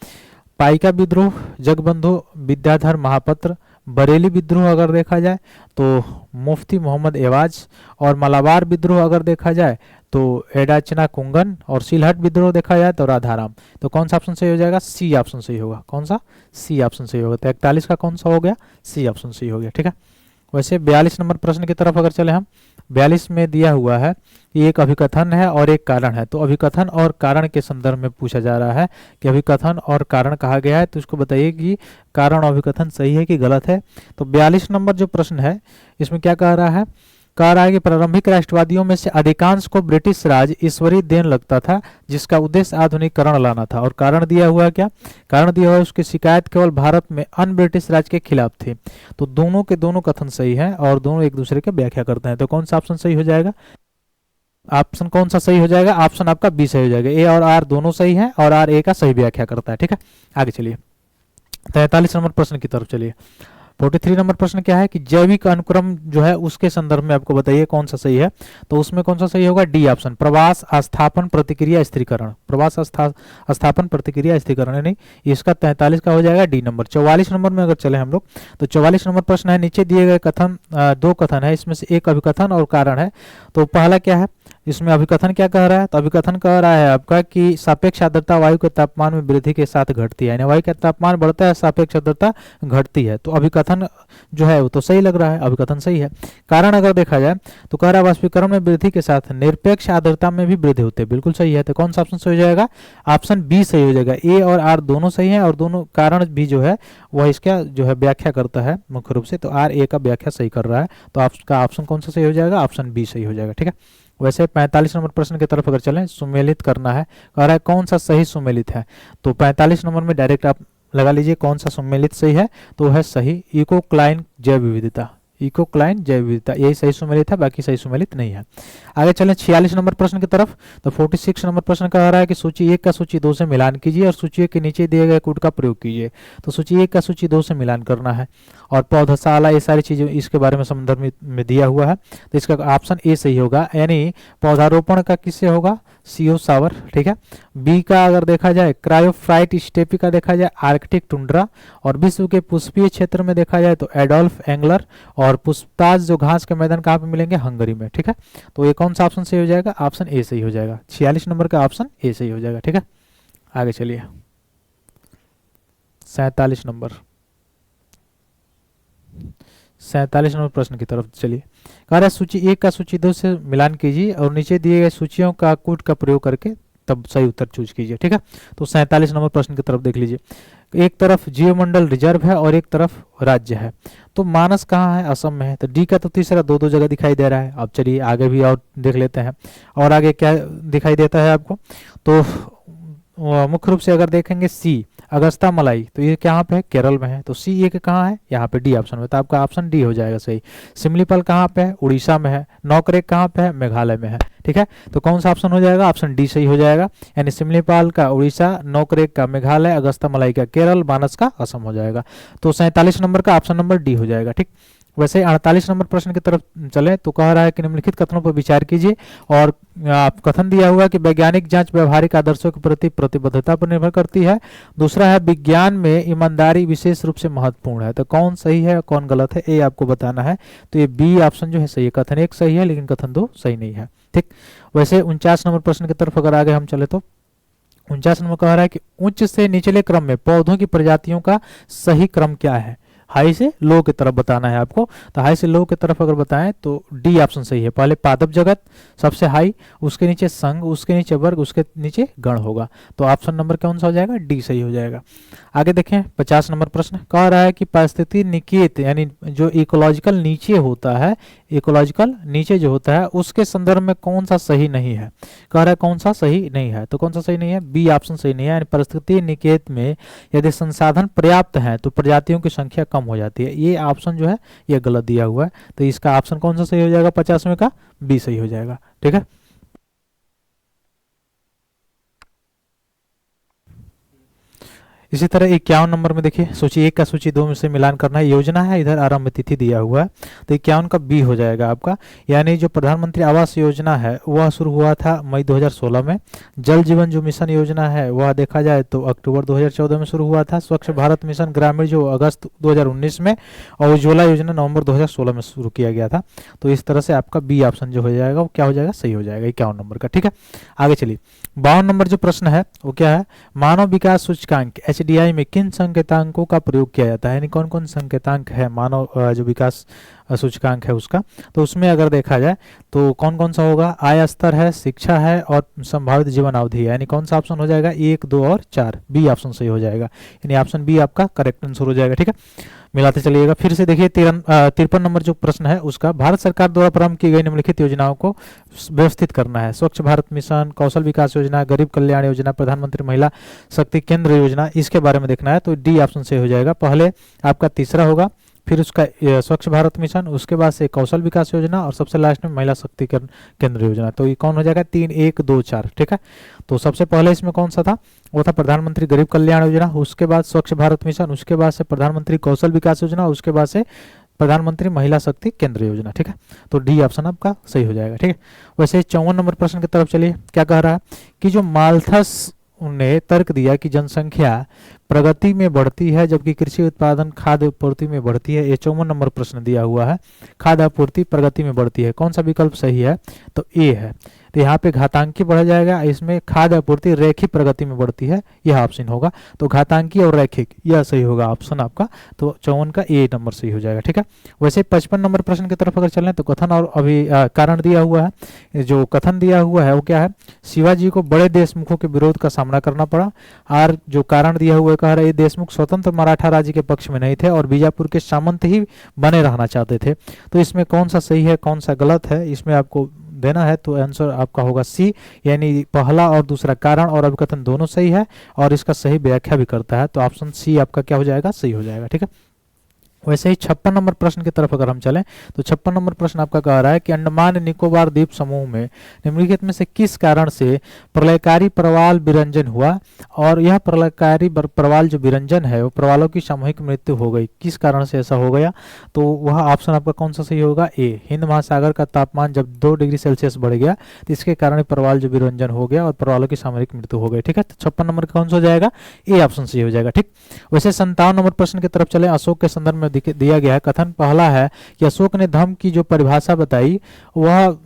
पाइका विद्रोह, जगबंधु विद्याधर महापात्र, बरेली विद्रोह अगर देखा जाए तो मुफ्ती मोहम्मद एवाज, और मलाबार विद्रोह अगर देखा जाए तो एडाचना कुंगन, और सिलहट विद्रोह देखा जाए तो राधाराम। तो कौन सा ऑप्शन सही हो जाएगा? सी ऑप्शन सही होगा। कौन सा? सी ऑप्शन सही होगा। तो 41 का कौन सा हो गया? सी ऑप्शन सही हो गया। ठीक है, वैसे 42 नंबर प्रश्न की तरफ अगर चले हम, 42 में दिया हुआ है कि एक अभिकथन है और एक कारण है। तो अभिकथन और कारण के संदर्भ में पूछा जा रहा है कि अभिकथन और कारण कहा गया है, तो इसको बताइए कि कारण और अभिकथन सही है कि गलत है। तो 42 नंबर जो प्रश्न है इसमें क्या कह रहा है? कह रहा है कि प्रारंभिक राष्ट्रवादियों में से अधिकांश को ब्रिटिश राज ईश्वरीय देन लगता था जिसका उद्देश्य आधुनिकीकरण लाना था। और कारण दिया हुआ है क्या? कारण दिया हुआ है उसकी शिकायत केवल भारत में अन्य ब्रिटिश राज के खिलाफ थी। तो दोनों के दोनों कथन सही है और दोनों एक दूसरे की व्याख्या करते हैं। तो कौन सा ऑप्शन सही हो जाएगा? ऑप्शन कौन सा सही हो जाएगा? ऑप्शन आपका बी सही हो जाएगा। ए और आर दोनों सही है और आर ए का सही व्याख्या करता है। ठीक है, आगे चलिए 43 नंबर प्रश्न की तरफ चलिए। 43 नंबर प्रश्न क्या है कि जैविक अनुक्रम जो है उसके संदर्भ में आपको बताइए कौन सा सही है। तो उसमें कौन सा सही होगा? डी ऑप्शन, प्रवास स्थापन प्रतिक्रिया स्थिरीकरण। प्रवास स्थापन प्रतिक्रिया स्थिरीकरण, यानी इसका 43 का हो जाएगा डी नंबर। 44 नंबर में अगर चले हम लोग तो 44 नंबर प्रश्न है, नीचे दिए गए कथन दो कथन है, इसमें से एक अभिकथन और कारण है। तो पहला क्या है इसमें? अभिकथन क्या कह रहा है? तो अभिकथन कह रहा है आपका कि सापेक्ष आर्द्रता वायु के तापमान में वृद्धि के साथ घटती है, यानी वायु का तापमान बढ़ता है, सापेक्ष आर्द्रता घटती है। तो अभिकथन जो है वो तो सही लग रहा है, अभिकथन सही है। कारण अगर देखा जाए तो कह रहा है वाष्पीकरण में वृद्धि के साथ निरपेक्ष आर्द्रता में भी वृद्धि होती है, बिल्कुल सही है। तो कौन सा ऑप्शन सही हो जाएगा? ऑप्शन बी सही हो जाएगा। ए और आर दोनों सही है और दोनों कारण भी जो है वह इसका जो है व्याख्या करता है मुख्य रूप से। तो आर ए का व्याख्या सही कर रहा है, तो आपका ऑप्शन कौन सा सही हो जाएगा? ऑप्शन बी सही हो जाएगा। ठीक है, वैसे 45 नंबर प्रश्न की तरफ अगर चलें, सुमेलित करना है, कह रहा है कौन सा सही सुमेलित है। तो 45 नंबर में डायरेक्ट आप लगा लीजिए कौन सा सुमेलित सही है। तो है सही इकोक्लाइन जैव विविधता, इकोक्लाइन जैव विविधता, यही सही सुमेलित है, बाकी सही सुमेलित नहीं है। आगे चलें 46 नंबर प्रश्न की तरफ। तो 46 नंबर प्रश्न कह रहा है कि सूची 1 का सूची 2 से मिलान कीजिए और सूची 1 के नीचे दिए गए कूट का प्रयोग कीजिए। तो सूची 1 का सूची 2 से मिलान करना है और पौधशाला ये सारी चीजें इसके बारे में संदर्भ में दिया हुआ है। तो इसका ऑप्शन ए सही होगा, यानी पौधारोपण का किससे होगा? सीओ सावर। ठीक है, बी का अगर देखा जाए क्रायोफाइट स्टेपी का देखा जाए आर्कटिक टुंड्रा, और विश्व के पुष्पीय क्षेत्र में देखा जाए तो एडोल्फ एंगलर, और पुष्पताज जो घास के मैदान कहाँ पे मिलेंगे? हंगरी में। ठीक है, तो ये कौन सा ऑप्शन सही हो जाएगा? ऑप्शन ए सही हो जाएगा। 46 नंबर का ऑप्शन ए सही हो जाएगा। ठीक है, आगे चलिए 47 नंबर 47 नंबर प्रश्न की तरफ चलिए। कह रहा है सूची 1 का सूची 2 से मिलान कीजिए और नीचे दिए गए सूचियों का कूट का प्रयोग करके तब सही उत्तर चूज कीजिए। ठीक है, तो 47 नंबर प्रश्न की तरफ देख लीजिए। एक तरफ जीवमंडल रिजर्व है और एक तरफ राज्य है, तो मानस कहाँ है? असम में है। तो डी का तो तीसरा दो दो जगह दिखाई दे रहा है। अब चलिए आगे भी और देख लेते हैं, और आगे क्या दिखाई देता है आपको। तो मुख्य रूप से अगर देखेंगे सी अगस्ता मलाई, तो ये कहाँ पे है? केरल में है। तो सी ये कहाँ है? यहाँ पे डी ऑप्शन में, तो आपका ऑप्शन डी हो जाएगा सही। सिमलीपाल कहाँ पे है? उड़ीसा में है। नौकरेक कहाँ पे है? मेघालय में है। ठीक है, तो कौन सा ऑप्शन हो जाएगा? ऑप्शन डी सही हो जाएगा, यानी सिमलीपाल का उड़ीसा, नौकरेक का मेघालय, अगस्ता मलाई का केरल, मानस का असम हो जाएगा। तो 47 नंबर का ऑप्शन नंबर डी हो जाएगा। ठीक, वैसे 48 नंबर प्रश्न की तरफ चले तो कह रहा है कि निम्नलिखित कथनों पर विचार कीजिए, और आप कथन दिया हुआ कि वैज्ञानिक जांच व्यवहारिक आदर्शों के प्रति प्रतिबद्धता पर निर्भर करती है। दूसरा है विज्ञान में ईमानदारी विशेष रूप से महत्वपूर्ण है। तो कौन सही है कौन गलत है ये आपको बताना है। तो ये बी ऑप्शन जो है सही है, कथन एक सही है लेकिन कथन दो सही नहीं है। ठीक, वैसे 49 नंबर प्रश्न की तरफ अगर आगे हम चले तो 49 नंबर कह रहा है कि उच्च से निचले क्रम में पौधों की प्रजातियों का सही क्रम क्या है? हाई से लो की तरफ बताना है आपको। तो हाई से लो की तरफ अगर बताएं तो डी ऑप्शन सही है। पहले पादप जगत सबसे हाई, उसके नीचे संघ, उसके नीचे वर्ग, उसके नीचे गण होगा। तो ऑप्शन नंबर कौन सा हो जाएगा? डी सही हो जाएगा। आगे देखें 50 नंबर प्रश्न कह रहा है कि पारिस्थितिक निकेत यानी जो इकोलॉजिकल नीचे होता है, इकोलॉजिकल नीचे जो होता है उसके संदर्भ में कौन सा सही नहीं है? कह रहा है कौन सा सही नहीं है, तो कौन सा सही नहीं है? बी ऑप्शन सही नहीं है, यानी पारिस्थितिक निकेत में यदि संसाधन पर्याप्त है तो प्रजातियों की संख्या कम हो जाती है। ये ऑप्शन जो है ये गलत दिया हुआ है, तो इसका ऑप्शन कौन सा सही हो जाएगा? 50 में का बी सही हो जाएगा। ठीक है, इसी तरह 51 नंबर में देखिए, सूची एक का सूची दो में से मिलान करना है। योजना है, इधर आरंभ तिथि दिया हुआ है, तो 51 का बी हो जाएगा आपका। यानी जो प्रधानमंत्री आवास योजना है वह शुरू हुआ था मई 2016 में। जल जीवन जो मिशन योजना है वह देखा जाए तो अक्टूबर 2014 में शुरू हुआ था। स्वच्छ भारत मिशन ग्रामीण जो अगस्त 2019 में, और उज्ज्वला योजना नवंबर 2016 में शुरू किया गया था। तो इस तरह से आपका बी ऑप्शन जो हो जाएगा वो क्या हो जाएगा? सही हो जाएगा 51 नंबर का। ठीक है, आगे चलिए 52 नंबर जो प्रश्न है वो क्या है? मानव विकास सूचकांक एचडीआई में किन संकेतांकों का प्रयोग किया जाता है, यानी कौन कौन संकेतांक है मानव जो विकास सूचकांक है उसका। तो उसमें अगर देखा जाए तो कौन कौन सा होगा? आय स्तर है, शिक्षा है, और संभावित जीवन अवधि है। यानी कौन सा ऑप्शन हो जाएगा? 1, 2 और 4, बी ऑप्शन सही हो जाएगा, यानी ऑप्शन बी आपका करेक्ट आंसर हो जाएगा। ठीक है, मिलाते चलिएगा। फिर से देखिए 53 नंबर जो प्रश्न है उसका, भारत सरकार द्वारा प्रारंभ की गई निम्नलिखित योजनाओं को व्यवस्थित करना है। स्वच्छ भारत मिशन, कौशल विकास योजना, गरीब कल्याण योजना, प्रधानमंत्री महिला शक्ति केंद्र योजना, इसके बारे में देखना है। तो डी ऑप्शन से हो जाएगा। पहले आपका तीसरा होगा, फिर उसका स्वच्छ भारत मिशन, उसके बाद से कौशल विकास योजना, और सबसे लास्ट में महिला शक्ति केंद्र योजना। तो ये कौन हो जाएगा? 3, 1, 2, 4। ठीक है, तो सबसे पहले इसमें कौन सा था? वो था प्रधानमंत्री गरीब कल्याण योजना, उसके बाद स्वच्छ भारत मिशन, उसके बाद से प्रधानमंत्री कौशल विकास योजना, उसके बाद से प्रधानमंत्री महिला शक्ति केंद्र योजना। ठीक है, तो डी ऑप्शन आपका सही हो जाएगा। ठीक है, वैसे 54 नंबर प्रश्न की तरफ चलिए। क्या कह रहा है कि जो माल्थस ने तर्क दिया कि जनसंख्या प्रगति में बढ़ती है जबकि कृषि उत्पादन खाद्य आपूर्ति में बढ़ती है। ये 54 नंबर प्रश्न दिया हुआ है, खाद्य आपूर्ति प्रगति में बढ़ती है, कौन सा विकल्प सही है? तो ए है। तो यहाँ पे घातांकी बढ़ जाएगा, इसमें खाद्य आपूर्ति रैखिक प्रगति में बढ़ती है, यह ऑप्शन होगा। तो घातांकी और रैखिक यह सही होगा ऑप्शन आपका। तो 54 का ए नंबर सही हो जाएगा। ठीक है, वैसे 55 नंबर प्रश्न की तरफ अगर चलें तो कथन और अभी कारण दिया हुआ है। जो कथन दिया हुआ है वो क्या है? शिवाजी को बड़े देशमुखों के विरोध का सामना करना पड़ा। और जो कारण दिया हुआ है कह रहा है देशमुख स्वतंत्र मराठा राज्य के पक्ष में नहीं थे और बीजापुर के सामंत ही बने रहना चाहते थे। तो इसमें कौन सा सही है कौन सा गलत है इसमें आपको देना है। तो आंसर आपका होगा सी, यानी पहला और दूसरा कारण और अभिकथन दोनों सही है और इसका सही व्याख्या भी करता है। तो ऑप्शन सी आपका क्या हो जाएगा? सही हो जाएगा। ठीक है, वैसे ही 56 नंबर प्रश्न की तरफ अगर हम चलें तो 56 नंबर प्रश्न आपका कह रहा है कि अंडमान निकोबार द्वीप समूह में निम्नलिखित में से किस कारण से प्रलयकारी प्रवाल विरंजन हुआ, और यह प्रलयकारी प्रवाल जो विरंजन है वो प्रवालों की सामूहिक मृत्यु हो गई, किस कारण से ऐसा हो गया? तो वह ऑप्शन आपका कौन सा सही होगा? ए, हिंद महासागर का तापमान जब 2 डिग्री सेल्सियस बढ़ गया तो इसके कारण प्रवाल जो विरंजन हो गया और प्रवालों की सामूहिक मृत्यु हो गई। ठीक है, तो 56 नंबर कौन सा हो जाएगा? ए ऑप्शन सही हो जाएगा। ठीक, वैसे 57 नंबर प्रश्न की तरफ चले। अशोक के संदर्भ में दिया गया है। कथन पहला है कि अशोक ने धम्म की जो परिभाषा बताई वह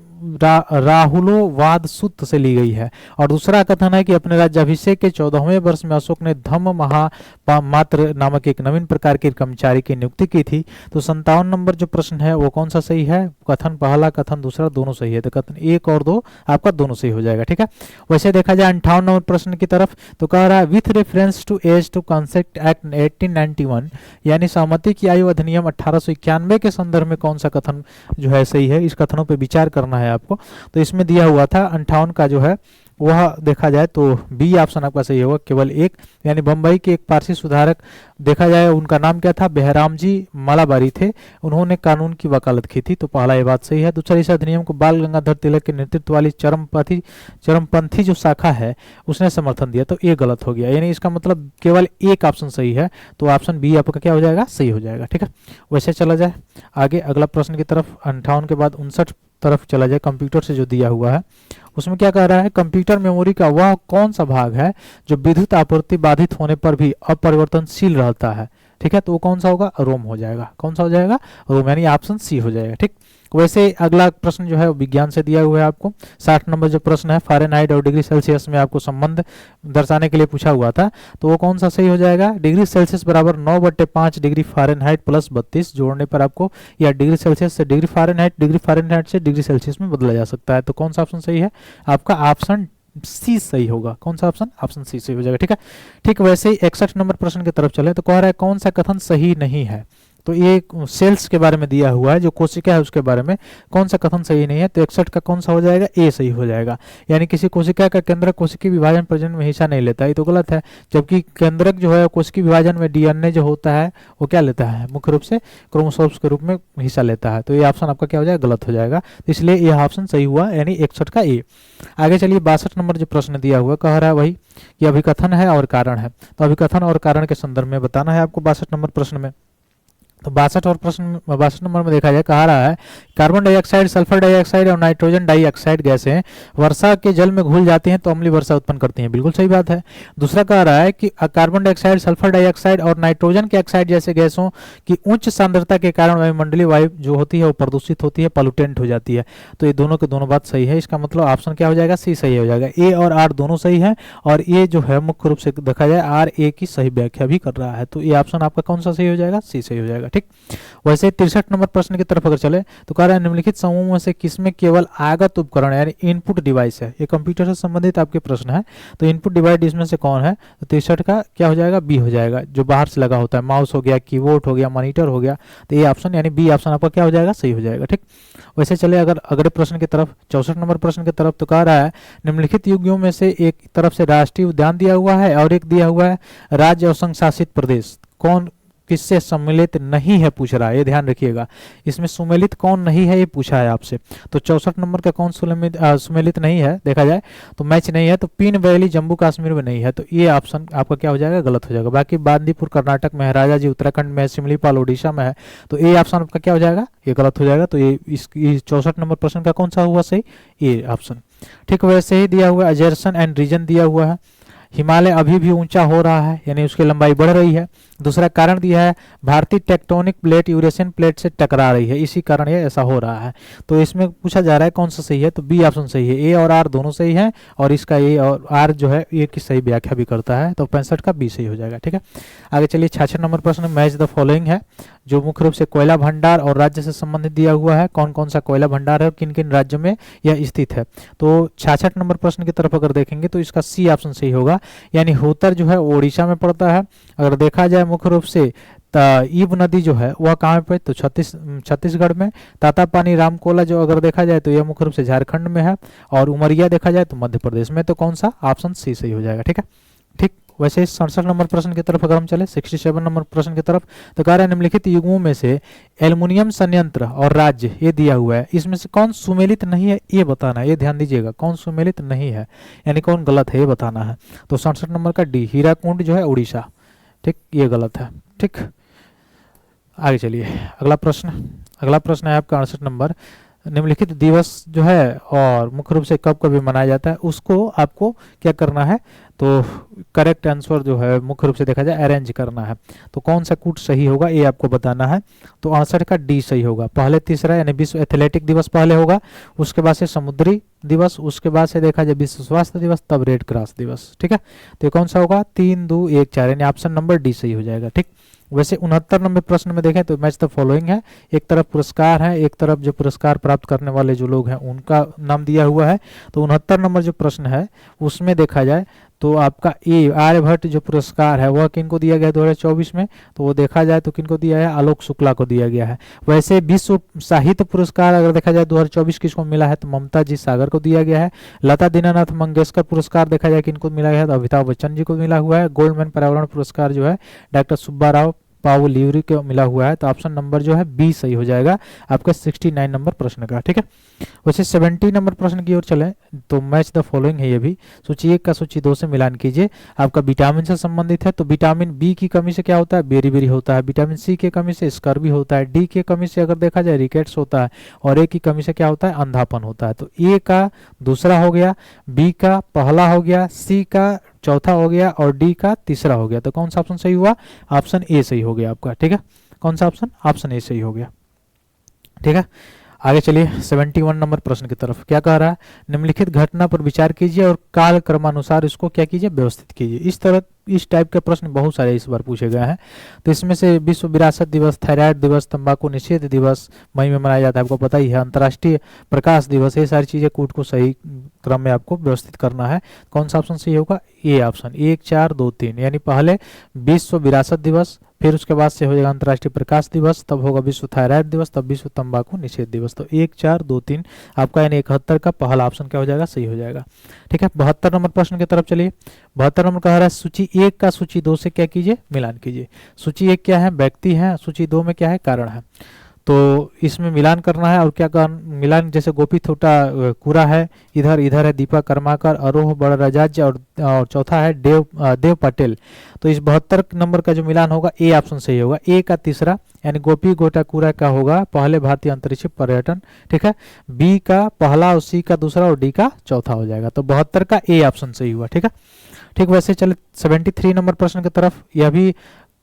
राहुलोवाद सूत्र से ली गई है। और दूसरा कथन है कि अपने राज्याभिषेक के 14वें वर्ष में अशोक ने धम्म महामात्र नामक एक नवीन प्रकार के कर्मचारी की नियुक्ति की थी। तो 57 नंबर जो प्रश्न है वो कौन सा सही है? कथन पहला, कथन दूसरा, दोनों सही है। तो कथन 1 और 2 आपका दोनों सही हो जाएगा। ठीक है, वैसे देखा जाए 58 नंबर प्रश्न की तरफ, तो कह रहा है with reference to age to consent act 1891, यानी सहमति की आयु अधिनियम 1891 के संदर्भ में कौन सा कथन जो है सही है? इस कथनों पे विचार करना है आपको। तो इसमें दिया हुआ था 58 का जो है वह देखा जाए तो बी ऑप्शन आपका सही होगा, केवल एक, यानी बम्बई के एक पारसी सुधारक देखा जाए, उनका नाम क्या था? बेहराम जी मालाबारी थे, उन्होंने कानून की वकालत की थी। तो पहला ये बात सही है। दूसरा, इस अधिनियम को बाल गंगाधर तिलक के नेतृत्व वाली चरमपंथी जो शाखा है उसने समर्थन दिया, तो ये गलत हो गया, यानी इसका मतलब केवल एक ऑप्शन सही है। तो ऑप्शन बी आपका क्या हो जाएगा? सही हो जाएगा। ठीक है, वैसे चला जाए आगे अगला प्रश्न की तरफ। 58 के बाद 59 तरफ चला जाए, कंप्यूटर से जो दिया हुआ है उसमें क्या कह रहा है? कंप्यूटर मेमोरी का वह कौन सा भाग है जो विद्युत आपूर्ति बाधित होने पर भी अपरिवर्तनशील रहता है? ठीक है, तो वो कौन सा होगा? रोम हो जाएगा। कौन सा हो जाएगा? रोम, यानी ऑप्शन सी हो जाएगा। ठीक, वैसे अगला प्रश्न जो है विज्ञान से दिया हुआ है आपको। 60 नंबर जो प्रश्न है फ़ारेनहाइट और डिग्री सेल्सियस में आपको संबंध दर्शाने के लिए पूछा हुआ था, तो वो कौन सा सही हो जाएगा? डिग्री सेल्सियस बराबर 9/5 डिग्री फ़ारेनहाइट प्लस 32 जोड़ने पर आपको, या डिग्री सेल्सियस से डिग्री फ़ारेनहाइट से डिग्री सेल्सियस में बदला जा सकता है। तो कौन सा ऑप्शन सही है? आपका ऑप्शन सी सही होगा। कौन सा ऑप्शन? ऑप्शन सी सही हो जाएगा। ठीक है, ठीक, वैसे ही 61 नंबर प्रश्न की तरफ चले, तो कह रहा है कौन सा कथन सही नहीं है? तो ये सेल्स के बारे में दिया हुआ है, जो कोशिका है उसके बारे में कौन सा कथन सही नहीं है? तो 61 का कौन सा हो जाएगा? ए सही हो जाएगा, यानी किसी कोशिका का केंद्रक कोशिकीय विभाजन प्रजनन में हिस्सा नहीं लेता, ये तो गलत है। जबकि केंद्रक जो है कोशिकीय विभाजन में डीएनए जो होता है वो क्या लेता है? मुख्य रूप से क्रोमोसोम्स के रूप में हिस्सा लेता है। तो ये ऑप्शन आपका क्या हो जाएगा? गलत हो जाएगा। तो इसलिए यह ऑप्शन सही हुआ, यानी 61 का ए। आगे चलिए 62 नंबर जो प्रश्न दिया हुआ कह रहा है वही कि अभिकथन है और कारण है। तो अभिकथन और कारण के संदर्भ में बताना है आपको 62 नंबर प्रश्न में। तो 62 नंबर में देखा जाए, कहा रहा है कार्बन डाइऑक्साइड, सल्फर डाइऑक्साइड और नाइट्रोजन डाइऑक्साइड गैसें वर्षा के जल में घुल जाती हैं तो अम्लीय वर्षा उत्पन्न करती हैं। बिल्कुल सही बात है। दूसरा कह रहा है कि कार्बन डाइऑक्साइड, सल्फर डाइऑक्साइड और नाइट्रोजन के ऑक्साइड जैसे गैसों की उच्च सांद्रता के कारण वायुमंडलीय वायु जो होती है वो प्रदूषित होती है, पॉल्यूटेंट हो जाती है। तो ये दोनों के दोनों बात सही है। इसका मतलब ऑप्शन क्या हो जाएगा? सी सही हो जाएगा। ए और आर दोनों सही है, और ये जो है मुख्य रूप से देखा जाए आर ए की सही व्याख्या भी कर रहा है। तो ये ऑप्शन आपका कौन सा सही हो जाएगा? सी सही हो जाएगा। ठीक, वैसे 63 नंबर प्रश्न की तरफ अगर चले, तो कह रहा है निम्नलिखित समूह में से किसमें केवल आगत उपकरण यानी इनपुट डिवाइस है? ये कंप्यूटर से संबंधित आपके प्रश्न है। तो इनपुट डिवाइस इसमें से कौन है? तो 63 का क्या हो जाएगा? बी हो जाएगा, जो बाहर से लगा होता है, माउस हो गया, कीबोर्ड हो गया, मॉनिटर हो गया। तो ये ऑप्शन यानी बी ऑप्शन आपका क्या हो जाएगा? सही हो जाएगा। ठीक, वैसे चले अगर अगले प्रश्न की तरफ 64 नंबर प्रश्न की तरफ, तो कह रहा है निम्नलिखित युग्मों में से एक तरफ से राष्ट्रीय उद्यान दिया हुआ है और एक दिया हुआ है राज्य और संघ शासित प्रदेश, कौन किससे सम्मिलित नहीं है पूछ रहा है। ये ध्यान रखिएगा, इसमें सुमेलित कौन नहीं है ये पूछा है आपसे। तो 64 नंबर का कौन सुमेलित नहीं है देखा जाए तो मैच नहीं है, तो पीन वैली जम्मू कश्मीर में नहीं है। तो ये ऑप्शन आपका क्या हो जाएगा? गलत हो जाएगा। बाकी बांदीपुर कर्नाटक में है, राजा जी उत्तराखंड में है, सिमलीपाल ओडिशा में है। तो ये ऑप्शन आपका क्या हो जाएगा? ये गलत हो जाएगा। तो ये 64 नंबर प्रश्न का कौन सा हुआ सही? ये ऑप्शन। ठीक, वैसे ही दिया हुआ अजरसन एंड रीजन दिया हुआ है, हिमालय अभी भी ऊंचा हो रहा है यानी उसकी लंबाई बढ़ रही है। दूसरा कारण दिया है भारतीय टेक्टोनिक प्लेट यूरेशियन प्लेट से टकरा रही है, इसी कारण ये ऐसा हो रहा है। तो इसमें पूछा जा रहा है कौन सा सही है? तो बी ऑप्शन सही है। ए और आर दोनों सही है, और इसका ए और आर जो है ए की सही व्याख्या भी करता है। तो 65 का बी सही हो जाएगा। ठीक है, आगे चलिए 66 नंबर प्रश्न मैच द फॉलोइंग है, जो मुख्य रूप से कोयला भंडार और राज्य से संबंधित दिया हुआ है। कौन कौन सा कोयला भंडार है और किन किन राज्यों में यह स्थित है? तो 66 नंबर प्रश्न की तरफ अगर देखेंगे तो इसका सी ऑप्शन सही होगा, यानी होतर जो है ओडिशा में पड़ता है। अगर देखा जाए मुख्य रूप से ईब नदी जो है वह कहाँ पे? तो छत्तीसगढ़ में। तातापानी रामकोला जो अगर देखा जाए तो यह मुख्य रूप से झारखंड में है, और उमरिया देखा जाए तो मध्य प्रदेश में। तो कौन सा? ऑप्शन सी सही हो जाएगा। ठीक है, ठीक, वैसे 67 नंबर प्रश्न की तरफ अगर हम चले 67 नंबर प्रश्न की तरफ, तो कह रहा है निम्नलिखित युग्मों में से एल्युमिनियम संयंत्र और राज्य ये दिया हुआ है, इसमें से कौन सुमेलित नहीं है ये बताना है। ये ध्यान दीजिएगा, कौन सुमेलित नहीं है यानी कौन गलत है ये बताना है। तो 67 नंबर का डी, हीराकुंड जो है उड़ीसा। ठीक, ये गलत है। ठीक, आगे चलिए अगला प्रश्न है आपका 68 नंबर, निम्नलिखित दिवस जो है और मुख्य रूप से कब कभी मनाया जाता है, उसको आपको क्या करना है, तो करेक्ट आंसर जो है मुख्य रूप से देखा जाए अरेंज करना है। तो कौन सा कूट सही होगा ये आपको बताना है। तो 68 का डी सही होगा। पहले तीसरा यानी विश्व एथलेटिक दिवस पहले होगा, उसके बाद से समुद्री दिवस, उसके बाद से देखा जाए विश्व स्वास्थ्य दिवस, तब रेड क्रॉस दिवस। ठीक है, तो ये कौन सा होगा, 3, 2, 1, 4 यानी ऑप्शन नंबर डी सही हो जाएगा। ठीक, वैसे 69 नंबर प्रश्न में देखें तो मैच द फॉलोइंग है। एक तरफ पुरस्कार है, एक तरफ जो पुरस्कार प्राप्त करने वाले जो लोग हैं उनका नाम दिया हुआ है। तो 69 नंबर जो प्रश्न है उसमें देखा जाए तो आपका ए आर्यभट्ट जो पुरस्कार है वह किनको दिया गया है 2024 में, तो वो देखा जाए तो किनको दिया है, आलोक शुक्ला को दिया गया है। वैसे विश्व साहित्य पुरस्कार अगर देखा जाए 2024 किसको मिला है, तो ममता जी सागर को दिया गया है। लता दीनानाथ मंगेशकर पुरस्कार देखा जाए किनको मिला है, तो अमिताभ बच्चन जी को मिला हुआ है। गोल्डमैन पर्यावरण पुरस्कार जो है डॉक्टर सुब्बा राव पावुलिवरी को मिला हुआ है। तो ऑप्शन नंबर जो है बी सही हो जाएगा आपका 69 नंबर प्रश्न का। ठीक है, वैसे 70 नंबर प्रश्न की ओर चले तो मैच द फॉलोइंग है। ये भी सूची 1 का सूची 2 से मिलान कीजिए। आपका विटामिन से संबंधित है, तो विटामिन बी की कमी से क्या होता है, बेरी होता है। विटामिन सी की कमी से स्कर्वी होता है। डी की कमी से अगर देखा जाए रिकेट्स होता है, और ए की कमी से क्या होता है, अंधापन होता है। तो ए का दूसरा हो गया, बी का पहला हो गया, सी का चौथा हो गया और डी का तीसरा हो गया। तो कौन सा ऑप्शन सही हुआ, ऑप्शन ए सही हो गया आपका। ठीक है, कौन सा ऑप्शन, ऑप्शन ए सही हो गया। ठीक है, आगे चलिए 71 नंबर प्रश्न की तरफ। क्या कह रहा है, निम्नलिखित घटना पर विचार कीजिए और काल क्रमानुसार इसको क्या कीजिए, व्यवस्थित कीजिए। इस तरह इस टाइप के प्रश्न बहुत सारे इस बार पूछे गए हैं। तो इसमें से विश्व विरासत दिवस, थायराइड दिवस, तंबाकू निषेध दिवस मई में मनाया जाता है, आपको पता ही है। अंतर्राष्ट्रीय प्रकाश दिवस, ये सारी चीजें कूट को सही क्रम में आपको व्यवस्थित करना है। कौन सा ऑप्शन सही होगा, ए ऑप्शन, 1, 4, 2, 3 यानी पहले विश्व विरासत दिवस, फिर उसके बाद से हो जाएगा अंतर्राष्ट्रीय प्रकाश दिवस, तब होगा विश्व थायराइड दिवस, तब विश्व तंबाकू निषेध दिवस। तो 1, 4, 2, 3 आपका यानी 71 का पहला ऑप्शन क्या हो जाएगा, सही हो जाएगा। ठीक है, 72 नंबर प्रश्न की तरफ चलिए। 72 नंबर कह रहा है सूची 1 का सूची 2 से क्या कीजिए, मिलान कीजिए। सूची 1 क्या है, व्यक्ति है, सूची 2 में क्या है, कारण है। तो इसमें मिलान करना है। और क्या मिलान, जैसे गोपी थोटा कुरा है, इधर इधर है दीपा कर्माकर, अरोह बड़राजाज और चौथा है देव पटेल। तो इस 72 नंबर का जो मिलान होगा ए ऑप्शन सही होगा। ए का तीसरा यानी गोपी गोटाकुरा का होगा पहले भारतीय अंतरिक्ष पर्यटन। ठीक है, बी का पहला और सी का दूसरा और डी का चौथा हो जाएगा। तो 72 का ए ऑप्शन सही हुआ। ठीक है, ठीक, वैसे चले 73 नंबर प्रश्न की तरफ। यह भी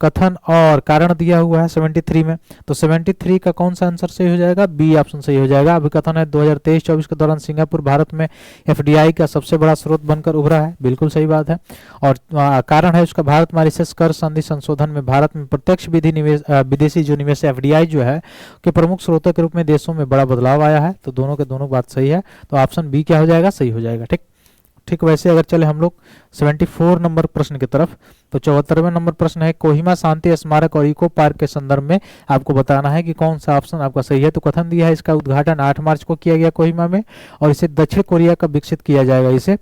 कथन और कारण दिया हुआ है 73 में। तो 73 का कौन सा आंसर सही हो जाएगा, बी ऑप्शन सही हो जाएगा। अभी कथन है 2023-24 के दौरान सिंगापुर भारत में एफडीआई का सबसे बड़ा स्रोत बनकर उभरा है, बिल्कुल सही बात है। और कारण है उसका भारत मॉरिशस कर संधि संशोधन में भारत में प्रत्यक्ष विदेशी जो निवेश एफडीआई जो है के प्रमुख स्रोतों के रूप में देशों में बड़ा बदलाव आया है। तो दोनों के दोनों बात सही है। तो ऑप्शन बी क्या हो जाएगा, सही हो जाएगा। ठीक ठीक, वैसे अगर चले हम लोग 74 नंबर प्रश्न की तरफ। तो 74वें नंबर प्रश्न है कोहिमा शांति स्मारक और इको पार्क के संदर्भ में आपको बताना है कि कौन सा ऑप्शन आपका सही है। तो कथन दिया है इसका उद्घाटन 8 मार्च को किया गया कोहिमा में, और इसे दक्षिण कोरिया का विकसित किया जाएगा इसे।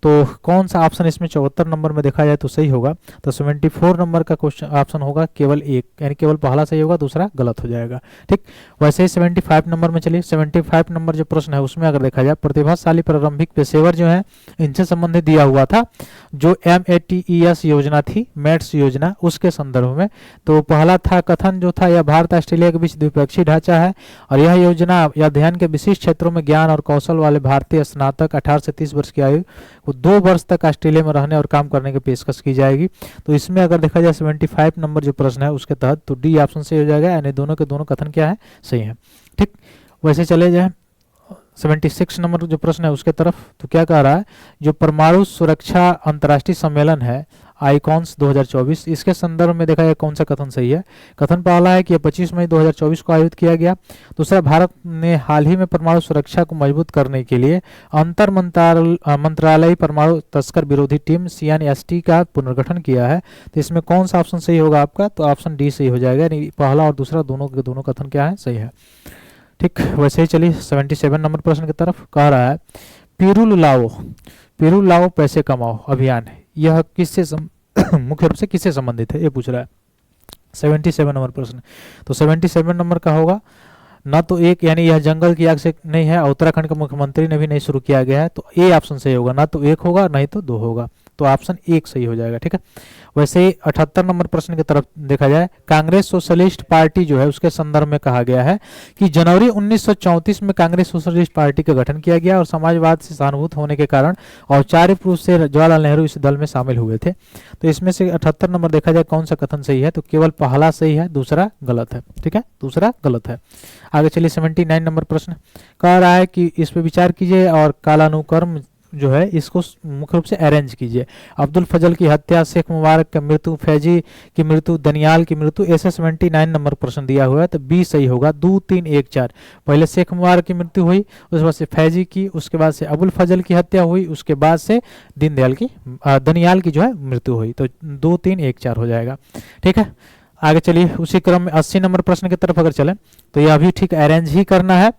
तो कौन सा ऑप्शन इसमें 74 नंबर में देखा जाए तो सही होगा। तो 74 नंबर का क्वेश्चन ऑप्शन होगा केवल एक, यानी केवल पहला सही होगा, दूसरा गलत हो जाएगा। ठीक, वैसे ही 75 नंबर में चलिए। 75 नंबर जो प्रश्न है उसमें अगर देखा जाए प्रतिभाशाली प्रारंभिक पेशेवर जो है इनसे संबंधित दिया हुआ था जो MATES योजना थी, मैट्स योजना, उसके संदर्भ में। तो पहला था कथन जो था, यह भारत ऑस्ट्रेलिया के बीच द्विपक्षीय ढांचा है और यह योजना या अध्ययन के विशिष्ट क्षेत्रों में ज्ञान और कौशल वाले भारतीय स्नातक 18 से 30 वर्ष की आयु को 2 वर्ष तक ऑस्ट्रेलिया में रहने और काम करने की पेशकश की जाएगी। तो इसमें अगर देखा जाए 75 नंबर जो प्रश्न है उसके तहत तो डी ऑप्शन से हो जाएगा, यानी दोनों के दोनों कथन क्या है, सही है। ठीक, वैसे चले जाए 76 नंबर जो प्रश्न है उसके तरफ। तो क्या कह रहा है, जो परमाणु सुरक्षा अंतर्राष्ट्रीय सम्मेलन है आइकॉन्स 2024, इसके संदर्भ में देखा जाए कौन सा कथन सही है। कथन पहला है कि यह 25 मई 2024 को आयोजित किया गया। दूसरा, भारत ने हाल ही में परमाणु सुरक्षा को मजबूत करने के लिए अंतर मंत्रालयी परमाणु तस्कर विरोधी टीम CNST का पुनर्गठन किया है। तो इसमें कौन सा ऑप्शन सही होगा आपका, तो ऑप्शन डी सही हो जाएगा, यानी पहला और दूसरा दोनों के दोनों कथन क्या है, सही है। ठीक, वैसे ही चलिए 77 नंबर प्रश्न की तरफ। कह रहा है पिरूल लाओ पैसे कमाओ अभियान है, यह किससे मुख्य रूप से किससे संबंधित है, ये पूछ रहा है 77 नंबर प्रश्न। तो 77 नंबर का होगा ना तो एक, यानी यह जंगल की आग से नहीं है, उत्तराखंड के मुख्यमंत्री ने भी नहीं शुरू किया गया है। तो ए ऑप्शन सही होगा, ना तो एक होगा नहीं तो दो होगा। तो ऑप्शन 1 सही हो जाएगा। ठीक है, वैसे 78 नंबर प्रश्न की तरफ देखा जाए, कांग्रेस सोशलिस्ट पार्टी जो है उसके संदर्भ में कहा गया है कि जनवरी 1934 में कांग्रेस सोशलिस्ट पार्टी का गठन किया गया और समाजवाद से सहानुभूत होने के कारण औपचारिक रूप से जवाहरलाल नेहरू इस दल में शामिल हुए थे। तो इसमें से 78 नंबर देखा जाए कौन सा कथन सही है, तो केवल पहला सही है, दूसरा गलत है। ठीक है, दूसरा गलत है। आगे चलिए 79 नंबर प्रश्न कह रहा है कि इस पे विचार कीजिए और कालानुक्रम जो है इसको मुख्य रूप से अरेंज कीजिए। अब्दुल फजल की हत्या, शेख मुबारक की मृत्यु, फैजी की मृत्यु, दनियाल की मृत्यु, ऐसे 79 नंबर प्रश्न दिया हुआ है, तो बी सही होगा। 2 3 1 4 पहले शेख मुबारक की मृत्यु हुई, उसके बाद से फैजी की, उसके बाद से अबुल फजल की हत्या हुई, उसके बाद से दनियाल की जो है मृत्यु हुई। तो 2 3 1 4 हो जाएगा। ठीक है, आगे चलिए उसी क्रम में 80 नंबर प्रश्न की तरफ अगर चले तो यह भी ठीक अरेंज ही करना है।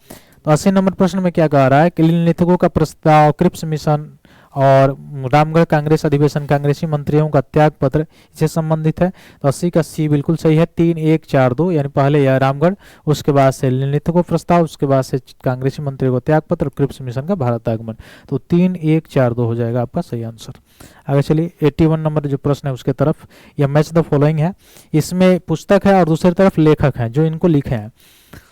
तो 80 नंबर प्रश्न में क्या कह रहा है कि निलिथगो का प्रस्ताव, क्रिप्स मिशन और रामगढ़ कांग्रेस अधिवेशन, कांग्रेसी मंत्रियों का त्याग पत्र इससे संबंधित है। तो 80 का सी बिल्कुल सही है। 3 1 4 2 यानी पहले यह रामगढ़, उसके बाद से निलिथगो प्रस्ताव, उसके बाद से कांग्रेसी मंत्रियों का त्याग पत्र, क्रिप्स मिशन का भारत आगमन। तो 3 1 4 2 हो जाएगा आपका सही आंसर। आगे चलिए 81 नंबर जो प्रश्न है उसके तरफ, यह मैच द फॉलोइंग है। इसमें पुस्तक है और दूसरी तरफ लेखक हैं जो इनको लिखे हैं।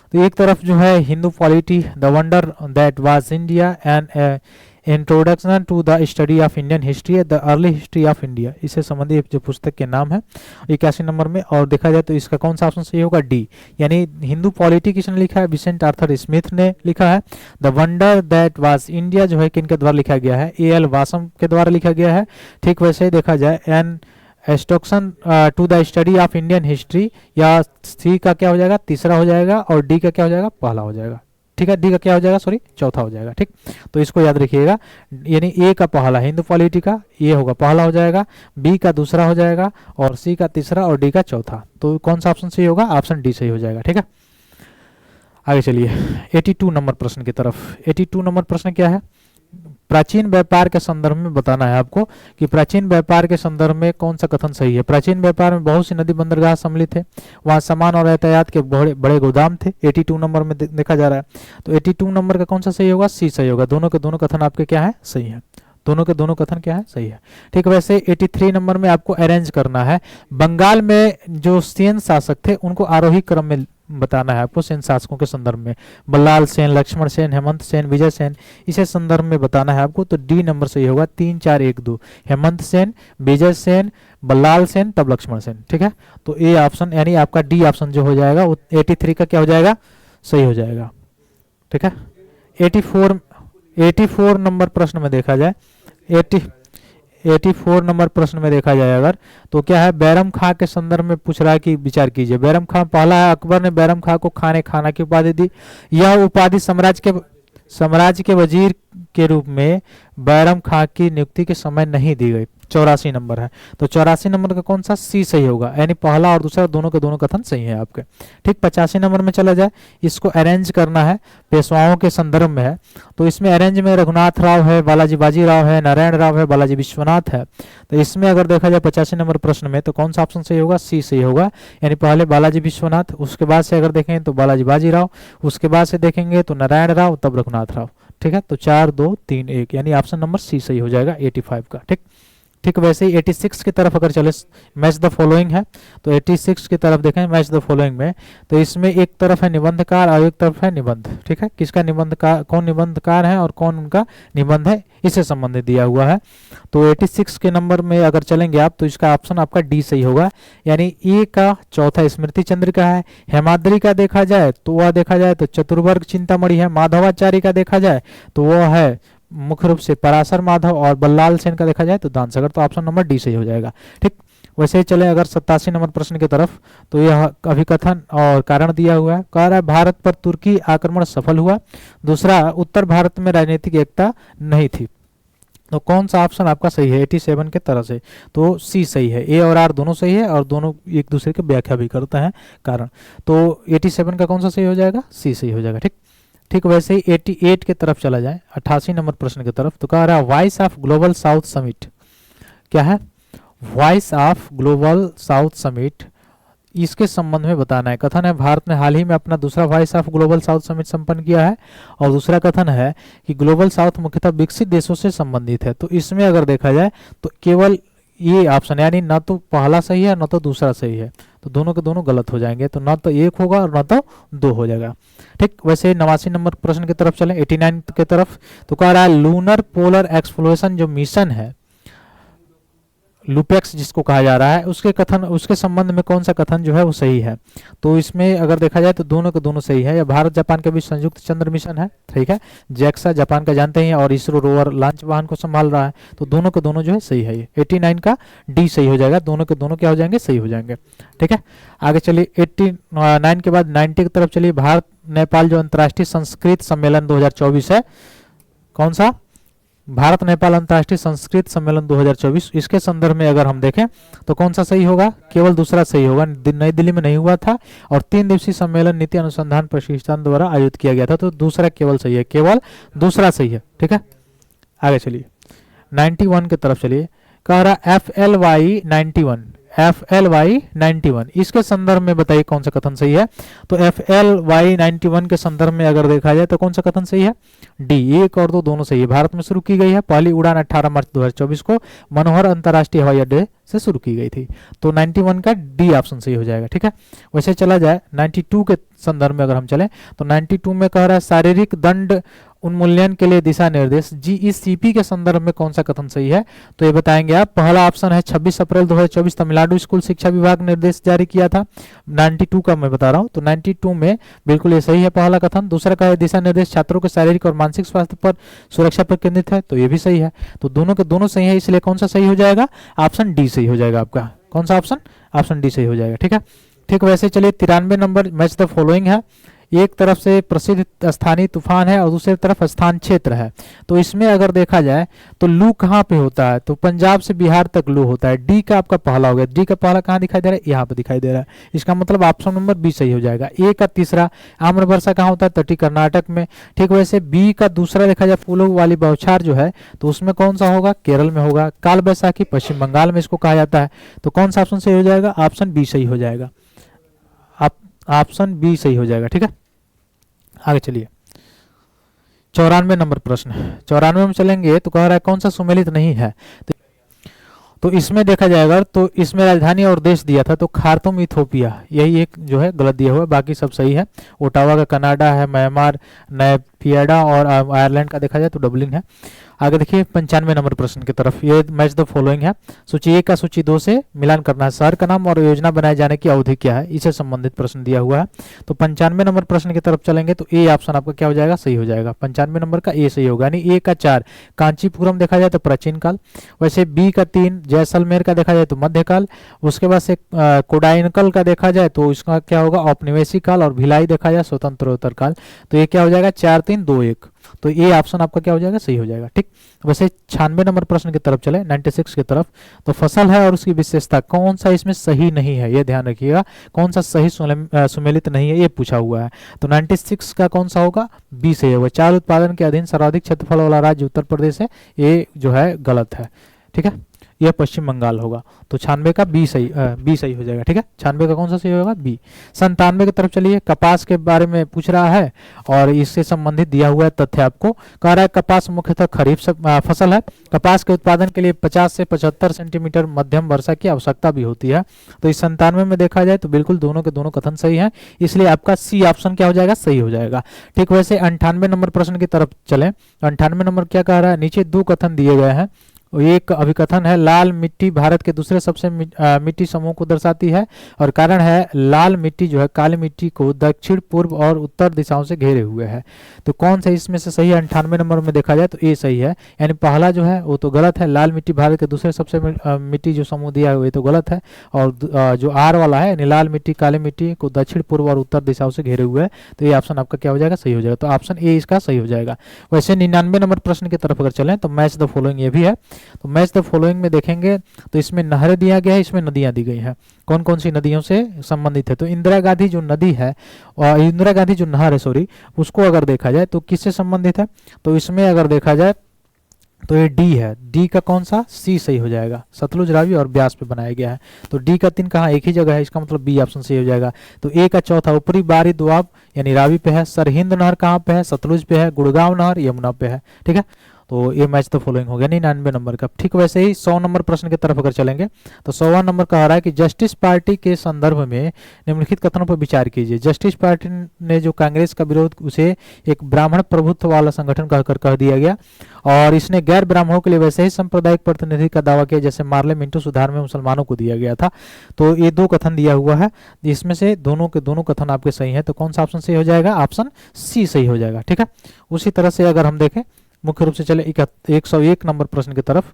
तो एक तरफ जो है Hindu polity, the wonder that was India and introduction to the study of Indian history, the early history of India, इससे संबंधित जो पुस्तक के नाम है 81 नंबर में। और देखा जाए तो इसका कौन सा ऑप्शन सही होगा, डी, यानी हिंदू पॉलिटी किसने लिखा है, विसेंट आर्थर स्मिथ ने लिखा है। The wonder that was India जो है किनके द्वारा लिखा गया है, ए.एल. वासम के द्वारा लिखा गया है। ठीक वैसे ही देखा जाए an introduction to the study of Indian history, या सी का क्या हो जाएगा, तीसरा हो जाएगा, और डी का क्या हो जाएगा, पहला हो जाएगा। ठीक है, डी का क्या हो जाएगा, सॉरी चौथा हो जाएगा। ठीक, तो इसको याद रखिएगा, यानी ए का पहला, हिंदू पॉलिटी का ये होगा पहला हो जाएगा, बी का दूसरा हो जाएगा, और सी का तीसरा, और डी का चौथा। तो कौन सा ऑप्शन सही होगा, ऑप्शन डी सही हो जाएगा। ठीक है, आगे चलिए 82 नंबर प्रश्न की तरफ। 82 नंबर प्रश्न क्या है, प्राचीन व्यापार के संदर्भ में बताना है आपको कि प्राचीन व्यापार के संदर्भ में कौन सा कथन सही है। प्राचीन व्यापार में बहुत सी नदी बंदरगाह सम्मिलित थे, वहां सामान और यातायात के बड़े बड़े गोदाम थे। 82 नंबर में देखा जा रहा है, तो 82 नंबर का कौन सा सही होगा, सी सही होगा। दोनों के दोनों कथन आपके क्या है, सही है। दोनों के दोनों कथन क्या है, सही है। ठीक, वैसे 83 नंबर में आपको अरेंज करना है। बंगाल में जो सेन शासक थे उनको आरोही क्रम में बताना है आपको, सेन शासकों के संदर्भ में, बल्लाल सेन, लक्ष्मण सेन, हेमंत सेन, विजय सेन, इसे संदर्भ में बताना है आपको। तो डी नंबर सही होगा। 3 4 1 2 हेमंत सेन, विजय सेन, बल्लाल सेन, तब लक्ष्मण सेन। ठीक है, तो ए ऑप्शन यानी आपका डी ऑप्शन जो हो जाएगा 83 का क्या हो जाएगा, सही हो जाएगा। ठीक है, 84 नंबर प्रश्न में देखा जाए, 84 नंबर प्रश्न में देखा जाए अगर, तो क्या है, बैरम खां के संदर्भ में पूछ रहा है कि विचार कीजिए। बैरम खां पहला है, अकबर ने बैरम खां को खाना की उपाधि दी। यह उपाधि साम्राज्य के वजीर के रूप में बैरम खां की नियुक्ति के समय नहीं दी गई। 84 नंबर है, तो 84 नंबर का कौन सा, सी सही होगा, यानी पहला और दूसरा दोनों के दोनों कथन सही है आपके। ठीक, 85 नंबर में चला जाए, इसको अरेंज करना है, पेशवाओं के संदर्भ में है। तो इसमें अरेंज में रघुनाथ राव है, बालाजी बाजीराव है, नारायण राव है, बालाजी विश्वनाथ है। तो इसमें अगर देखा जाए 85 नंबर प्रश्न में, तो कौन सा ऑप्शन सही होगा, सी सही होगा, यानी पहले बालाजी विश्वनाथ, उसके बाद से अगर देखें तो बालाजी बाजीराव, उसके बाद से देखेंगे तो नारायण राव, तब रघुनाथ राव। ठीक है, तो 4 2 3 1 यानी ऑप्शन नंबर सी सही हो जाएगा 85 का। ठीक ठीक, वैसे ही 86 की तरफ अगर चले, मैच द फॉलोइंग है, तो 86 की तरफ देखें मैच द फॉलोइंग में, तो इसमें एक तरफ है निबंधकार और एक तरफ है निबंध। ठीक है, किसका निबंधकार, कौन निबंधकार है और कौन उनका निबंध है, इससे संबंधित दिया हुआ है। तो 86 के नंबर में अगर चलेंगे आप, तो इसका ऑप्शन आपका डी सही होगा, यानी ए का चौथा स्मृति चंद्रिका है। हेमाद्री का देखा जाए तो वह देखा जाए तो चतुर्वर्ग चिंतामणि है। माधवाचार्य का देखा जाए तो वह है मुख्य रूप से पराशर माधव, और बल्लाल सेन का देखा जाए तो दानसागर। तो ऑप्शन नंबर डी सही हो जाएगा। ठीक, वैसे ही चले अगर 87 नंबर प्रश्न की तरफ, तो यह अभिकथन और कारण दिया हुआ है। कह रहा है भारत पर तुर्की आक्रमण सफल हुआ। दूसरा, उत्तर भारत में राजनीतिक एकता नहीं थी। तो कौन सा ऑप्शन आपका सही है 87 के तरह से, तो सी सही है। ए और आर दोनों सही है और दोनों एक दूसरे की व्याख्या भी करता है कारण। तो 87 का कौन सा सही हो जाएगा, सी सही हो जाएगा। ठीक ठीक, वैसे ही 88 की तरफ चला जाए, 88 नंबर प्रश्न की तरफ, तो कह रहा है voice of global south summit. क्या है, voice of global south summit, इसके संबंध में बताना है। कथन है भारत ने हाल ही में अपना दूसरा voice of global south summit संपन्न किया है, और दूसरा कथन है कि ग्लोबल साउथ मुख्यतः विकसित देशों से संबंधित है। तो इसमें अगर देखा जाए तो केवल ये ऑप्शन, यानी न तो पहला सही है न तो दूसरा सही है, तो दोनों के दोनों गलत हो जाएंगे। तो न तो एक होगा और न तो दो हो जाएगा। ठीक, वैसे 89 नंबर प्रश्न की तरफ चलें, 89 की तरफ। तो कह रहा है लूनर पोलर एक्सप्लोरेशन जो मिशन है, लूपेक्स जिसको कहा जा रहा है, उसके संबंध में कौन सा कथन जो है वो सही है। तो इसमें अगर देखा जाए तो दोनों के दोनों सही है। यह भारत जापान के बीच संयुक्त चंद्र मिशन है, ठीक है। जैक्सा जापान का जानते हैं, और इसरो रोवर लॉन्च वाहन को संभाल रहा है। तो दोनों के दोनों जो है सही है। ये 89 का डी सही हो जाएगा, दोनों के दोनों क्या हो जाएंगे, सही हो जाएंगे। ठीक है, आगे चलिए 89 के बाद 90 की तरफ चलिए। भारत नेपाल जो अंतर्राष्ट्रीय संस्कृत सम्मेलन 2024 है, कौन सा, भारत नेपाल अंतर्राष्ट्रीय संस्कृत सम्मेलन 2024, इसके संदर्भ में अगर हम देखें तो कौन सा सही होगा, केवल दूसरा सही होगा। नई दिल्ली में नहीं हुआ था, और 3 दिवसीय सम्मेलन नीति अनुसंधान प्रशिक्षण द्वारा आयोजित किया गया था। तो दूसरा केवल सही है, केवल दूसरा सही है। ठीक है, आगे चलिए 91 की तरफ चलिए। कह रहा FLY 91, इसके संदर्भ में बताइए कौन सा कथन सही है। तो FLY 91 के संदर्भ में अगर देखा जाए तो कौन सा कथन सही है, डी। 1 और 2 दोनों सही है। भारत में शुरू की गई है, पहली उड़ान 18 मार्च 2024 को मनोहर अंतर्राष्ट्रीय हवाई अड्डे से शुरू की गई थी। तो 91 का डी ऑप्शन सही हो जाएगा। ठीक है, वैसे चला जाए 92 के संदर्भ में अगर हम चलें तो 92 में कह रहा है शारीरिक दंड उन्मूलन के लिए दिशा निर्देश, GECP के संदर्भ में कौन सा कथन सही है। तो ये बताएंगे आप। पहला ऑप्शन है 26 अप्रैल 2024 तमिलनाडु स्कूल शिक्षा विभाग ने निर्देश जारी किया था। 92 का मैं बता रहा हूँ, तो 92 में बिल्कुल ये सही है पहला कथन। दूसरा का है दिशा निर्देश छात्रों के शारीरिक और मानसिक स्वास्थ्य पर सुरक्षा पर केंद्रित है, तो ये भी सही है। तो दोनों के दोनों सही है, इसलिए कौन सा सही हो जाएगा, ऑप्शन डी सही हो जाएगा आपका। कौन सा ऑप्शन, ऑप्शन डी सही हो जाएगा। ठीक है, ठीक, वैसे चलिए 93 नंबर मैच द फॉलोइंग है। एक तरफ से प्रसिद्ध स्थानीय तूफान है और दूसरी तरफ स्थान क्षेत्र है। तो इसमें अगर देखा जाए तो लू कहाँ पे होता है, तो पंजाब से बिहार तक लू होता है। डी का आपका पहला हो गया, डी का पहला कहाँ दिखाई दे रहा है, यहाँ पे दिखाई दे रहा है। इसका मतलब ऑप्शन नंबर बी सही हो जाएगा। ए का तीसरा आम्र वर्षा कहाँ होता है, तटीय कर्नाटक में। ठीक, वैसे बी का दूसरा देखा जाए फूलों वाली बौछार जो है, तो उसमें कौन सा होगा, केरल में होगा। काल बैसाखी पश्चिम बंगाल में इसको कहा जाता है। तो कौन सा ऑप्शन सही हो जाएगा, ऑप्शन बी सही हो जाएगा। ऑप्शन बी सही हो जाएगा। ठीक है, आगे चलिए 94 नंबर प्रश्न। 94 में चलेंगे तो कह रहा है कौन सा सुमेलित नहीं है। तो इसमें देखा जाएगा तो इसमें राजधानी और देश दिया था, तो खार्तूम इथोपिया, यही एक जो है गलत दिया हुआ है, बाकी सब सही है। ओटावा का कनाडा है, म्यांमार, नैपियडा और आयरलैंड का देखा जाए तो डबलिन है। आगे देखिए 95 नंबर प्रश्न की तरफ। ये मैच द फॉलोइंग है। सूची 1 का सूची 2 से मिलान करना है। शहर का नाम और योजना बनाए जाने की अवधि क्या है, इससे संबंधित प्रश्न दिया हुआ है। तो 95 नंबर प्रश्न की तरफ चलेंगे तो ए ऑप्शन आपका क्या हो जाएगा, सही हो जाएगा। 95 नंबर का ए सही होगा, यानी ए का 4 कांचीपुरम देखा जाए तो प्राचीन काल। वैसे बी का 3 जैसलमेर का देखा जाए तो मध्यकाल। उसके बाद से कोडाइनकल का देखा जाए तो इसका क्या होगा, औपनिवेशिक काल। और भिलाई देखा जाए स्वतंत्रोत्तर काल। तो ये क्या हो जाएगा, 4 3 2 1। तो ये ऑप्शन आपका क्या हो जाएगा, सही हो जाएगा। ठीक, वैसे 96 नंबर प्रश्न की तरफ चले, 96 की तरफ। तो फसल है और उसकी विशेषता, कौन सा इसमें सही नहीं है, ये ध्यान रखिएगा। कौन सा सही सुमेलित नहीं है, ये पूछा हुआ है। तो 96 का कौन सा होगा, बी सही होगा। 4 उत्पादन के अधीन सर्वाधिक क्षेत्रफल वाला राज्य उत्तर प्रदेश है, ये जो है गलत है। ठीक है, यह पश्चिम बंगाल होगा। तो 96 का बी सही हो जाएगा। ठीक है, 96 का कौन सा सही होगा, बी। 97 की तरफ चलिए। कपास के बारे में पूछ रहा है और इससे संबंधित दिया हुआ है तथ्य आपको। कह रहा है कपास मुख्यतः खरीफ फसल है। कपास के उत्पादन के लिए 50 से 75 सेंटीमीटर मध्यम वर्षा की आवश्यकता भी होती है। तो इस 97 में देखा जाए तो बिल्कुल दोनों के दोनों कथन सही है, इसलिए आपका सी ऑप्शन क्या हो जाएगा, सही हो जाएगा। ठीक, वैसे 98 नंबर प्रश्न की तरफ चले। 98 नंबर क्या कह रहा है, नीचे 2 कथन दिए गए हैं। एक अभिकथन है लाल मिट्टी भारत के दूसरे सबसे मिट्टी समूह को दर्शाती है, और कारण है लाल मिट्टी जो है काली मिट्टी को दक्षिण पूर्व और उत्तर दिशाओं से घेरे हुए है। तो कौन सा इसमें से सही है, 98 नंबर में देखा जाए तो ए सही है, यानी पहला जो है वो तो गलत है। लाल मिट्टी भारत के दूसरे सबसे मिट्टी जो समूह दिया है वो तो गलत है। और जो आर वाला है यानी लाल मिट्टी काली मिट्टी को दक्षिण पूर्व और उत्तर दिशाओं से घेरे हुए है, तो ये ऑप्शन आपका क्या हो जाएगा, सही हो जाएगा। तो ऑप्शन ए इसका सही हो जाएगा। वैसे 99 नंबर प्रश्न की तरफ अगर चलें तो मैच द फॉलोइंग ये भी है। तो मैच द फॉलोइंग में देखेंगे तो इसमें नहरें दिया गया है, इसमें नदियां दी गई हैं। कौन कौन सी नदियों से संबंधित है, तो इंदिरा गांधी जो नदी है और इंदिरा गांधी जो नहर है उसको अगर देखा जाए तो किससे संबंधित है, तो इसमें अगर देखा जाए तो ये डी है, डी का कौन सा, सी सही हो जाएगा। सतलुज, रावी और ब्यास पे बनाया गया है। तो डी का 3 कहाँ, एक ही जगह है, इसका मतलब बी ऑप्शन सही हो जाएगा। तो ए का चौथा, ऊपरी बारी दोआब यानी रावी पे है। सरहिंद नहर कहाँ पे है, सतलुज पे है। गुड़गांव नहर यमुना पे है। ठीक है, तो ये मैच तो फॉलोइंग हो गया 99 नंबर का। ठीक, वैसे ही 100 नंबर प्रश्न की तरफ अगर चलेंगे तो 100वां नंबर कह रहा है कि जस्टिस पार्टी के संदर्भ में निम्नलिखित कथनों पर विचार कीजिए। जस्टिस पार्टी ने जो कांग्रेस का विरोध, उसे एक ब्राह्मण प्रभुत्व वाला संगठन कहकर कह दिया गया, और इसने गैर ब्राह्मणों के लिए वैसे ही सांप्रदायिक प्रतिनिधि का दावा किया जैसे मार्ले मिंटो सुधार में मुसलमानों को दिया गया था। तो ये 2 कथन दिया हुआ है, इसमें से दोनों के दोनों कथन आपके सही है। तो कौन सा ऑप्शन सही हो जाएगा, ऑप्शन सी सही हो जाएगा। ठीक है, उसी तरह से अगर हम देखें मुख्य रूप से चले 101 नंबर प्रश्न की तरफ,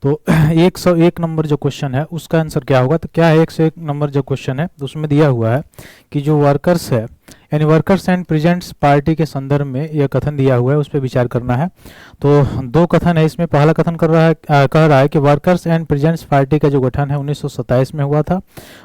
तो 101 नंबर जो क्वेश्चन है उसका आंसर क्या होगा। तो क्या है, 101 नंबर जो क्वेश्चन है तो उसमें दिया हुआ है कि जो वर्कर्स है यानी वर्कर्स एंड प्रेजेंट्स पार्टी के संदर्भ में यह कथन दिया हुआ है, उस पर विचार करना है। तो 2 कथन है इसमें। पहला कथन कह रहा है कि वर्कर्स एंड प्रेजेंट्स पार्टी का जो गठन है 1927 में हुआ था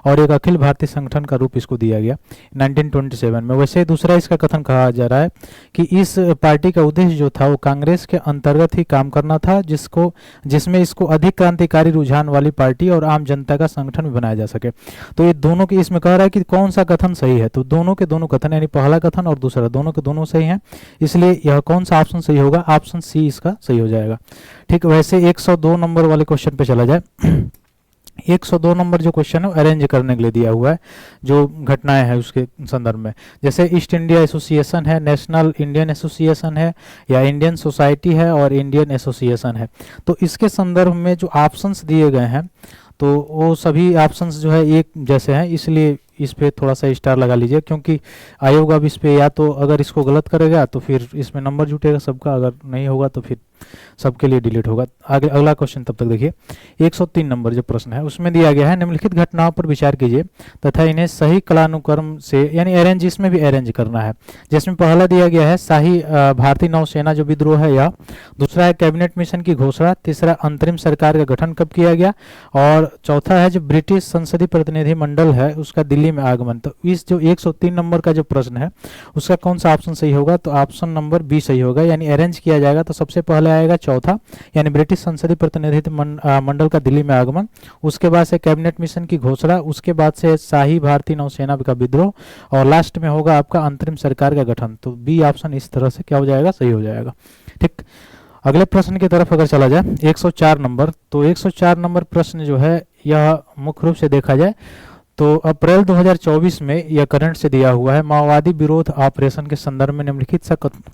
और एक अखिल भारतीय संगठन का रूप इसको दिया गया 1927 में। वैसे दूसरा इसका कथन कहा जा रहा है कि इस पार्टी का उद्देश्य जो था वो कांग्रेस के अंतर्गत ही काम करना था, जिसमें इसको अधिक क्रांतिकारी रुझान वाली पार्टी और आम जनता का संगठन भी बनाया जा सके। तो ये दोनों की इसमें कह रहा है कि कौन सा कथन सही है। तो दोनों के दोनों कथन यानी पहला कथन और दूसरा दोनों के दोनों सही हैं, इसलिए यह कौन सा ऑप्शन सही होगा, ऑप्शन सी इसका सही हो जाएगा। ठीक, वैसे 102 नंबर वाले क्वेश्चन पे चला जाए। 102 नंबर जो क्वेश्चन है अरेंज करने के लिए दिया हुआ है, जो घटनाएं हैं उसके संदर्भ में, जैसे ईस्ट इंडिया एसोसिएशन है, नेशनल इंडियन एसोसिएशन है, या इंडियन सोसाइटी है और इंडियन एसोसिएशन है। तो इसके संदर्भ में जो ऑप्शंस दिए गए हैं तो वो सभी ऑप्शंस जो है एक जैसे हैं, इसलिए इस पे थोड़ा सा स्टार लगा लीजिए, क्योंकि आयोग अब इस पे या तो अगर इसको गलत करेगा तो फिर इसमें नंबर जुटेगा सबका, अगर नहीं होगा तो फिर सबके लिए डिलीट होगा। आगे अगला क्वेश्चन तब तक देखिए। 103 नंबर जो प्रश्न है उसमें दिया गया है निम्नलिखित घटनाओं पर विचार कीजिए तथा इन्हें सही कालानुक्रम से यानी अरेंज, इसमें भी अरेंज करना है। जिसमें पहला दिया गया है शाही भारतीय नौसेना जो विद्रोह है, या दूसरा है कैबिनेट मिशन की घोषणा, तीसरा अंतरिम सरकार का गठन कब किया गया, और चौथा है जो ब्रिटिश संसदीय प्रतिनिधि मंडल है उसका दिल्ली में आगमन। तो इस जो 103 नंबर का जो प्रश्न है उसका कौन सा ऑप्शन सही होगा, तो ऑप्शन नंबर बी सही होगा, यानी अरेंज किया जाएगा। तो सबसे पहले आएगा चौथा, यानी ब्रिटिश संसदीय प्रतिनिधित्व मंडल का दिल्ली में आगमन, उसके बाद से कैबिनेट मिशन की घोषणा, उसके बाद से शाही भारतीय नौसेना का विद्रोह, और लास्ट में होगा आपका अंतरिम सरकार का गठन। तो बी ऑप्शन इस तरह से क्या हो जाएगा, सही हो जाएगा। ठीक, अगले प्रश्न की तरफ अगर चला जाए 104 नंबर, तो 104 नंबर प्रश्न जो है यह मुख्य रूप से देखा जाए तो अप्रैल 2024 में यह करंट से दिया हुआ है, माओवादी विरोध ऑपरेशन के संदर्भ में निम्नलिखित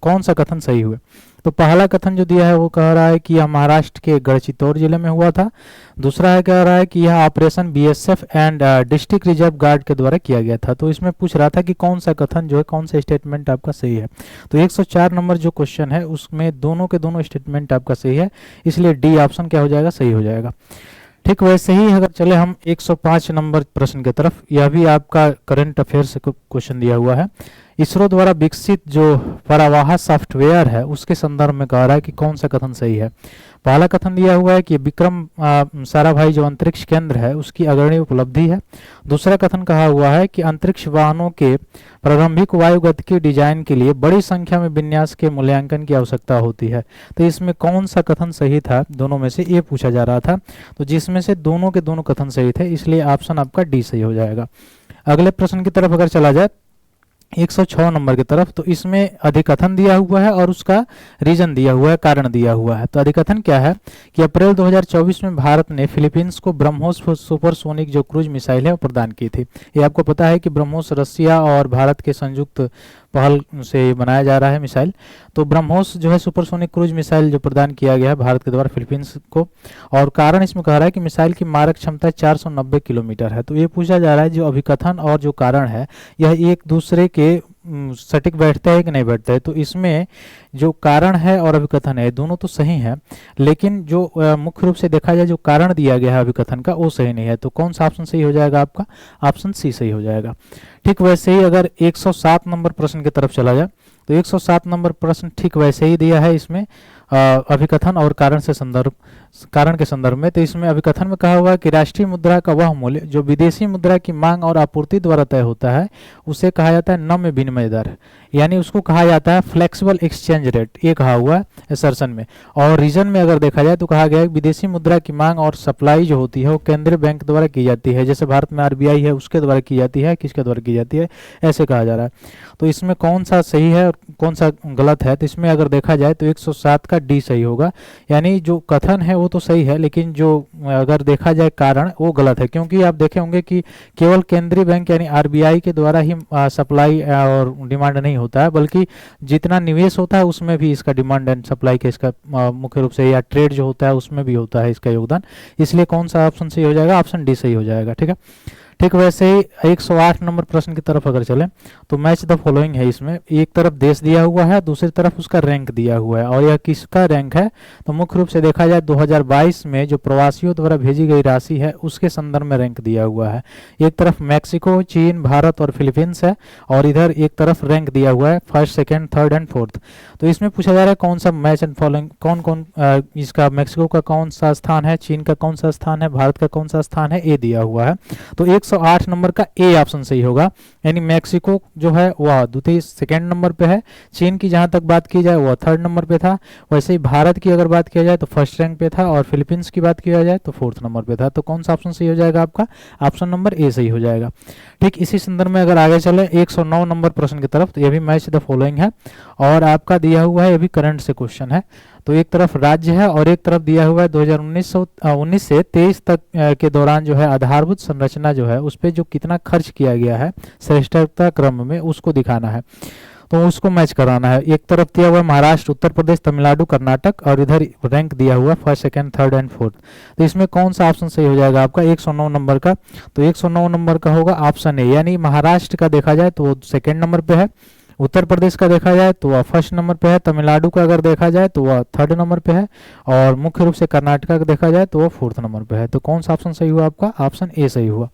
कौन सा कथन सही हुए। तो पहला कथन जो दिया है वो कह रहा है कि यह महाराष्ट्र के गढ़चितौर जिले में हुआ था। दूसरा है कह रहा है कि यह operation BSF and district reserve guard के द्वारा किया गया था। तो इसमें पूछ रहा था कि कौन सा कथन जो है, कौन सा स्टेटमेंट आपका सही है। तो 104 नंबर जो क्वेश्चन है उसमें दोनों के दोनों स्टेटमेंट आपका सही है, इसलिए डी ऑप्शन क्या हो जाएगा, सही हो जाएगा। ठीक, वैसे ही अगर चले हम 105 नंबर प्रश्न की तरफ, यह भी आपका करंट अफेयर से क्वेश्चन दिया हुआ है। इसरो द्वारा विकसित जो परावाह सॉफ्टवेयर है उसके संदर्भ में कह रहा है कि कौन सा कथन सही है। पहला कथन दिया हुआ है कि विक्रम साराभाई जो अंतरिक्ष केंद्र है उसकी अग्रणी उपलब्धि है। दूसरा कथन कहा हुआ है कि अंतरिक्ष वाहनों के प्रारंभिक वायुगतिकी डिजाइन के लिए बड़ी संख्या में विन्यास के मूल्यांकन की आवश्यकता होती है। तो इसमें कौन सा कथन सही था, दोनों में से ये पूछा जा रहा था। तो जिसमें से दोनों के दोनों कथन सही थे, इसलिए ऑप्शन आपका डी सही हो जाएगा। अगले प्रश्न की तरफ अगर चला जाए 106 नंबर की तरफ, तो इसमें अधिकथन दिया हुआ है और उसका रीजन दिया हुआ है, कारण दिया हुआ है। तो अधिकथन क्या है कि अप्रैल 2024 में भारत ने फिलीपींस को ब्रह्मोस सुपरसोनिक जो क्रूज मिसाइल है वो प्रदान की थी। ये आपको पता है कि ब्रह्मोस रसिया और भारत के संयुक्त पहल से बनाया जा रहा है मिसाइल। तो ब्रह्मोस जो है सुपरसोनिक क्रूज मिसाइल जो प्रदान किया गया है भारत के द्वारा फिलीपींस को, और कारण इसमें कह रहा है कि मिसाइल की मारक क्षमता 490 किलोमीटर है। तो ये पूछा जा रहा है जो अभिकथन और जो कारण है यह एक दूसरे के सटीक बैठते हैं कि नहीं बैठते हैं। तो इसमें जो कारण है और अभिकथन है दोनों तो सही हैं, लेकिन जो मुख्य रूप से देखा जाए जो कारण दिया गया है अभिकथन का वो सही नहीं है। तो कौन सा ऑप्शन सही हो जाएगा आपका, ऑप्शन सी सही हो जाएगा। ठीक, वैसे ही अगर 107 नंबर प्रश्न की तरफ चला जाए तो 107 नंबर प्रश्न ठीक वैसे ही दिया है इसमें अभिकथन और कारण के संदर्भ में। तो इसमें अभिकथन में कहा हुआ है कि राष्ट्रीय मुद्रा का वह मूल्य जो विदेशी मुद्रा की मांग और आपूर्ति द्वारा तय होता है उसे कहा जाता है नम्य विनिमय दर। यानी उसको कहा जाता है फ्लेक्सिबल एक्सचेंज रेट, ये कहा हुआ है असर्शन में। और रीजन में अगर देखा जाए तो कहा गया है विदेशी मुद्रा की मांग और सप्लाई जो होती है वो केंद्रीय बैंक द्वारा की जाती है, जैसे भारत में आरबीआई है उसके द्वारा की जाती है, किसके द्वारा की जाती है, ऐसे कहा जा रहा है। तो इसमें कौन सा सही है और कौन सा गलत है, तो इसमें अगर देखा जाए तो 107 का डी सही होगा। यानी जो कथन है वो तो सही है, लेकिन जो अगर देखा जाए कारण वो गलत है, क्योंकि आप देखे होंगे कि केवल केंद्रीय बैंक यानी आरबीआई के द्वारा ही सप्लाई और डिमांड नहीं होता है, बल्कि जितना निवेश होता है उसमें भी इसका डिमांड एंड सप्लाई का इसका मुख्य रूप से, या ट्रेड जो होता है उसमें भी होता है इसका योगदान। इसलिए कौन सा ऑप्शन सही हो जाएगा, ऑप्शन डी सही हो जाएगा। ठीक है, ठीक वैसे ही 108 नंबर प्रश्न की तरफ अगर चलें तो मैच द फॉलोइंग है। इसमें एक तरफ देश दिया हुआ है, दूसरी तरफ उसका रैंक दिया हुआ है, और यह किसका रैंक है, तो मुख्य रूप से देखा जाए 2022 में जो प्रवासियों द्वारा भेजी गई राशि है उसके संदर्भ में रैंक दिया हुआ है। एक तरफ मैक्सिको, चीन, भारत और फिलीपींस है, और इधर एक तरफ रैंक दिया हुआ है first, second, third and fourth. तो इसमें पूछा जा रहा है कौन सा मैच एंड फॉलोइंग, कौन कौन इसका मैक्सिको का कौन सा स्थान है, चीन का कौन सा स्थान है, भारत का कौन सा स्थान है, ये दिया हुआ है। तो 108 नंबर का ए ऑप्शन सही होगा, यानी मैक्सिको जो है वह द्वितीय सेकेंड नंबर पे है, चीन की जहां तक बात की जाए वह थर्ड नंबर पे था, वैसे ही भारत की अगर बात किया जाए तो फर्स्ट रैंक पे था, और फिलीपींस की बात किया जाए तो फोर्थ नंबर पे था। तो कौन सा ऑप्शन सही हो जाएगा आपका, ऑप्शन नंबर ए सही हो जाएगा। ठीक इसी संदर्भ में अगर आगे चले 109 नंबर प्रश्न की तरफ, तो यह भी मैच द फॉलोइंग है, और आपका दिया हुआ है, यह भी करंट से क्वेश्चन है। तो एक तरफ राज्य है और एक तरफ दिया हुआ है 2019 से 23 तक के दौरान जो है आधारभूत संरचना जो है उस पर जो कितना खर्च किया गया है श्रेष्ठता क्रम में, उसको दिखाना है, तो उसको मैच कराना है। एक तरफ दिया हुआ है महाराष्ट्र, उत्तर प्रदेश, तमिलनाडु, कर्नाटक, और इधर रैंक दिया हुआ है first, second, third and fourth. तो इसमें कौन सा ऑप्शन सही हो जाएगा आपका 109 नंबर का, तो 109 नंबर का होगा ऑप्शन ए, यानी महाराष्ट्र का देखा जाए तो वो सेकेंड नंबर पे है, उत्तर प्रदेश का देखा जाए तो वह फर्स्ट नंबर पे है, तमिलनाडु का अगर देखा जाए तो वह थर्ड नंबर पे है, और मुख्य रूप से कर्नाटक का देखा जाए तो वह फोर्थ नंबर पे है। तो कौन सा ऑप्शन सही हुआ आपका, ऑप्शन ए सही हुआ।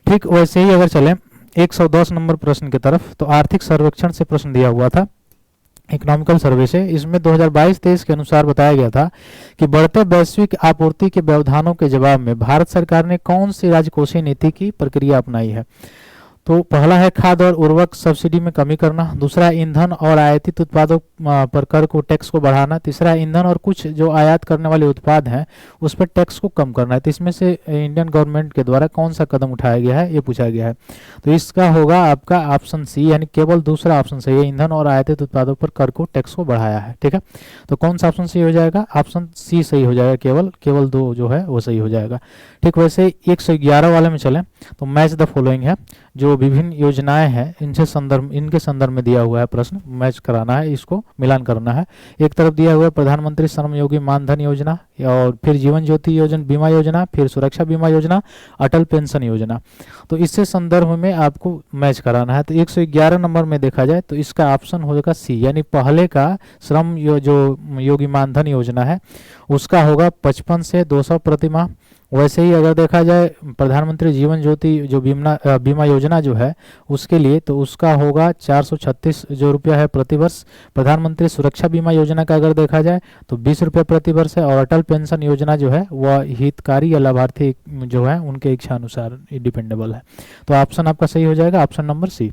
ठीक वैसे ही अगर चलें 110 नंबर प्रश्न की तरफ, तो आर्थिक सर्वेक्षण से प्रश्न दिया हुआ था, इकोनॉमिकल सर्वे से। इसमें 2022-23 के अनुसार बताया गया था कि बढ़ते वैश्विक आपूर्ति के व्यवधानों के जवाब में भारत सरकार ने कौन सी राजकोषीय नीति की प्रक्रिया अपनाई है। तो पहला है खाद और उर्वरक सब्सिडी में कमी करना, दूसरा ईंधन और आयातित उत्पादों पर कर को टैक्स को बढ़ाना, तीसरा ईंधन और कुछ जो आयात करने वाले उत्पाद हैं उस पर टैक्स को कम करना है। तो इसमें से इंडियन गवर्नमेंट के द्वारा कौन सा कदम उठाया गया है ये पूछा गया है। तो इसका होगा आपका ऑप्शन सी, यानी केवल दूसरा ऑप्शन सही है, ईंधन और आयातित उत्पादों पर कर को टैक्स को बढ़ाया है। ठीक है, तो कौन सा ऑप्शन सही हो जाएगा, ऑप्शन सी सही हो जाएगा, केवल दो जो है वो सही हो जाएगा। ठीक वैसे 111 वाले में चलें तो मैच द फॉलोइंग है, जो विभिन्न योजनाएं हैं इनके संदर्भ में दिया हुआ है प्रश्न, मैच कराना है, इसको मिलान करना है। एक तरफ दिया हुआ है प्रधानमंत्री श्रम योगी मानधन योजना, और फिर जीवन ज्योति योजना बीमा योजना, फिर सुरक्षा बीमा योजना, अटल पेंशन योजना। तो इससे संदर्भ में आपको मैच कराना है। तो 111 नंबर में देखा जाए तो इसका ऑप्शन होगा सी, यानी पहले का श्रम जो योगी मानधन योजना है उसका होगा 55 से 200 प्रति माह। वैसे ही अगर देखा जाए प्रधानमंत्री जीवन ज्योति जो बीमा योजना जो है उसके लिए, तो उसका होगा 436 जो रुपया है प्रति वर्ष। प्रधानमंत्री सुरक्षा बीमा योजना का अगर देखा जाए तो 20 रुपये प्रति वर्ष है, और अटल पेंशन योजना जो है वह हितकारी या लाभार्थी जो है उनके इच्छा अनुसार डिपेंडेबल है। तो ऑप्शन आपका सही हो जाएगा, ऑप्शन नंबर सी।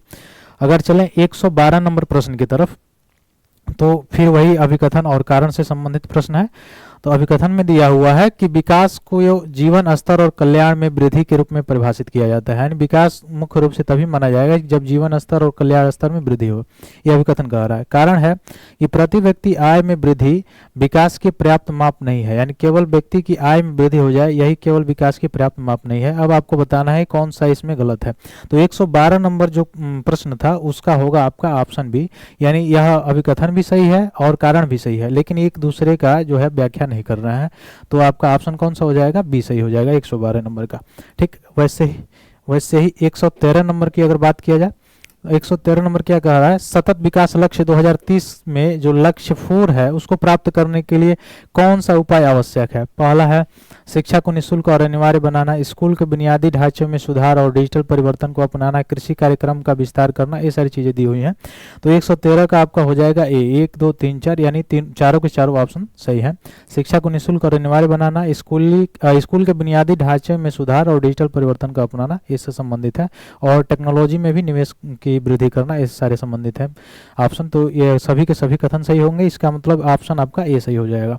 अगर चलें 112 नंबर प्रश्न की तरफ, तो फिर वही अभिकथन और कारण से संबंधित प्रश्न है। तो अभिकथन में दिया हुआ है कि विकास को जीवन स्तर और कल्याण में वृद्धि के रूप में परिभाषित किया जाता है, यानी विकास मुख्य रूप से तभी माना जाएगा जब जीवन स्तर और कल्याण स्तर में वृद्धि हो। यह अभिकथन कह रहा है। कारण है कि प्रति व्यक्ति आय में वृद्धि विकास के पर्याप्त माप नहीं है, यानी केवल व्यक्ति की आय में वृद्धि हो जाए यही केवल विकास की पर्याप्त माप नहीं है। अब आपको बताना है कौन सा इसमें गलत है। तो 112 नंबर जो प्रश्न था उसका होगा आपका ऑप्शन बी, यानी यह अभिकथन भी सही है और कारण भी सही है, लेकिन एक दूसरे का जो है व्याख्या नहीं कर रहा है। तो आपका ऑप्शन कौन सा हो जाएगा, बी सही हो जाएगा 112 नंबर का। ठीक वैसे ही 113 नंबर की अगर बात किया जाए, 113 नंबर क्या कह रहा है, सतत विकास लक्ष्य 2030 में जो लक्ष्य 4 है उसको प्राप्त करने के लिए कौन सा उपाय आवश्यक है। पहला है शिक्षा को निःशुल्क और अनिवार्य बनाना, स्कूल के बुनियादी ढांचे में सुधार और डिजिटल परिवर्तन को अपनाना, कृषि कार्यक्रम का विस्तार करना, ये सारी चीजें दी हुई हैं। तो 113 का आपका हो जाएगा ए, 1 2 3 4, यानी चारों के चारों ऑप्शन सही है। शिक्षा को निःशुल्क और अनिवार्य बनाना, स्कूल के बुनियादी ढांचे में सुधार और डिजिटल परिवर्तन का अपनाना, इससे संबंधित है, और टेक्नोलॉजी में भी निवेश की वृद्धि करना, ऐसे सारे संबंधित हैं ऑप्शन। तो ये सभी के सभी कथन सही होंगे, इसका मतलब ऑप्शन आपका ए सही हो जाएगा।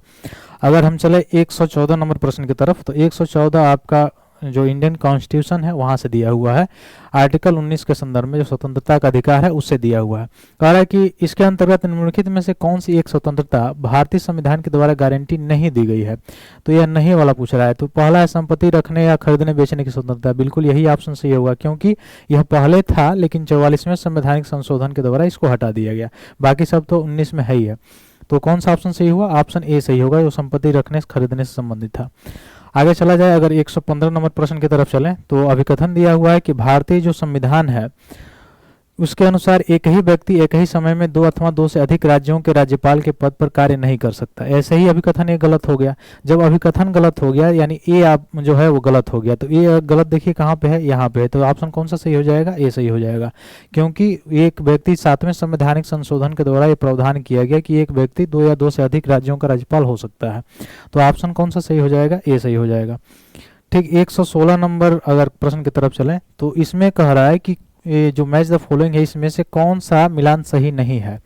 अगर हम चले 114 नंबर प्रश्न की तरफ, तो 114 आपका जो इंडियन कॉन्स्टिट्यूशन है वहां से दिया हुआ है, आर्टिकल 19 के संदर्भ में जो स्वतंत्रता का अधिकार है उससे दिया हुआ है। कह रहा है कि इसके अंतर्गत निम्नलिखित में से कौन सी एक स्वतंत्रता भारतीय संविधान के द्वारा गारंटी नहीं दी गई है। तो यह नहीं वाला पूछ रहा है। तो पहला है संपत्ति रखने या खरीदने बेचने की स्वतंत्रता, बिल्कुल यही ऑप्शन सही होगा, क्योंकि यह पहले था लेकिन 44वें संवैधानिक संशोधन के द्वारा इसको हटा दिया गया, बाकी सब तो 19 में है ही है। तो कौन सा ऑप्शन सही हुआ, ऑप्शन ए सही होगा, जो संपत्ति रखने खरीदने से संबंधित था। आगे चला जाए, अगर 115 नंबर प्रश्न की तरफ चलें, तो अभिकथन दिया हुआ है कि भारतीय जो संविधान है उसके अनुसार एक ही व्यक्ति एक ही समय में दो अथवा दो से अधिक राज्यों के राज्यपाल के पद पर कार्य नहीं कर सकता। ऐसे ही अभिकथन ये गलत हो गया। जब अभिकथन गलत हो गया यानी ए आप जो है वो गलत हो गया, तो ये गलत देखिए कहाँ पे है, यहाँ पे है। तो ऑप्शन कौन सा सही हो जाएगा, ए सही हो जाएगा, क्योंकि एक व्यक्ति 7वें संवैधानिक संशोधन के द्वारा ये प्रावधान किया गया कि एक व्यक्ति दो या दो से अधिक राज्यों का राज्यपाल हो सकता है। तो ऑप्शन कौन सा सही हो जाएगा, ए सही हो जाएगा। ठीक, 116 नंबर अगर प्रश्न की तरफ चलें, तो इसमें कह रहा है कि ये जो मैच द फॉलोइंग है इसमें से कौन सा मिलान सही नहीं है।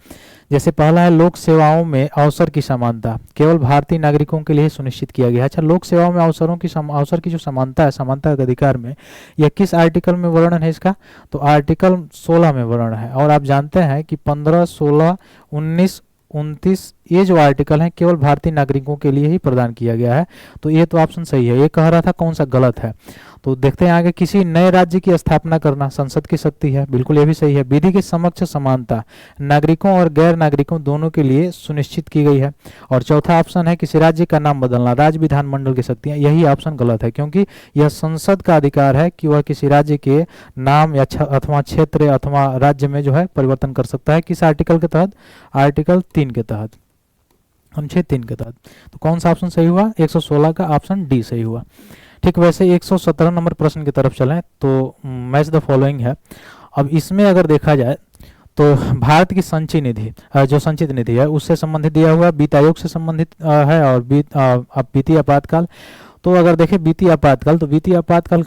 जैसे पहला है लोक सेवाओं में अवसर की समानता केवल भारतीय नागरिकों के लिए सुनिश्चित किया गया है। अच्छा, लोक सेवाओं में अवसर की जो समानता है, समानता के अधिकार में, यह किस आर्टिकल में वर्णन है इसका, तो आर्टिकल 16 में वर्णन है। और आप जानते हैं कि 15, 16, 19, 29 ये जो आर्टिकल है केवल भारतीय नागरिकों के लिए ही प्रदान किया गया है। तो ये तो ऑप्शन सही है। ये कह रहा था कौन सा गलत है, तो देखते हैं आगे। किसी नए राज्य की स्थापना करना संसद की शक्ति है, बिल्कुल ये भी सही है। विधि के समक्ष समानता नागरिकों और गैर नागरिकों दोनों के लिए सुनिश्चित की गई है। और चौथा ऑप्शन है किसी राज्य का नाम बदलना राज्य विधानमंडल की शक्तियां, यही ऑप्शन गलत है, क्योंकि यह संसद का अधिकार है कि वह किसी राज्य के नाम या अथवा क्षेत्र अथवा राज्य में जो है परिवर्तन कर सकता है। किस आर्टिकल के तहत, आर्टिकल 3 के तहत, अनुच्छेद 3 के तहत। तो कौन सा ऑप्शन सही हुआ, 116 का ऑप्शन डी सही हुआ। ठीक, वैसे 117 नंबर प्रश्न की तरफ चलें, तो मैच द फॉलोइंग है। अब इसमें अगर देखा जाए तो भारत की संचित निधि जो संचित निधि है उससे संबंधित दिया हुआ, वित्त आयोग से संबंधित है, और वित्तीय आपातकाल। तो अगर देखें वित्तीय आपातकाल, तो वित्तीय आपातकाल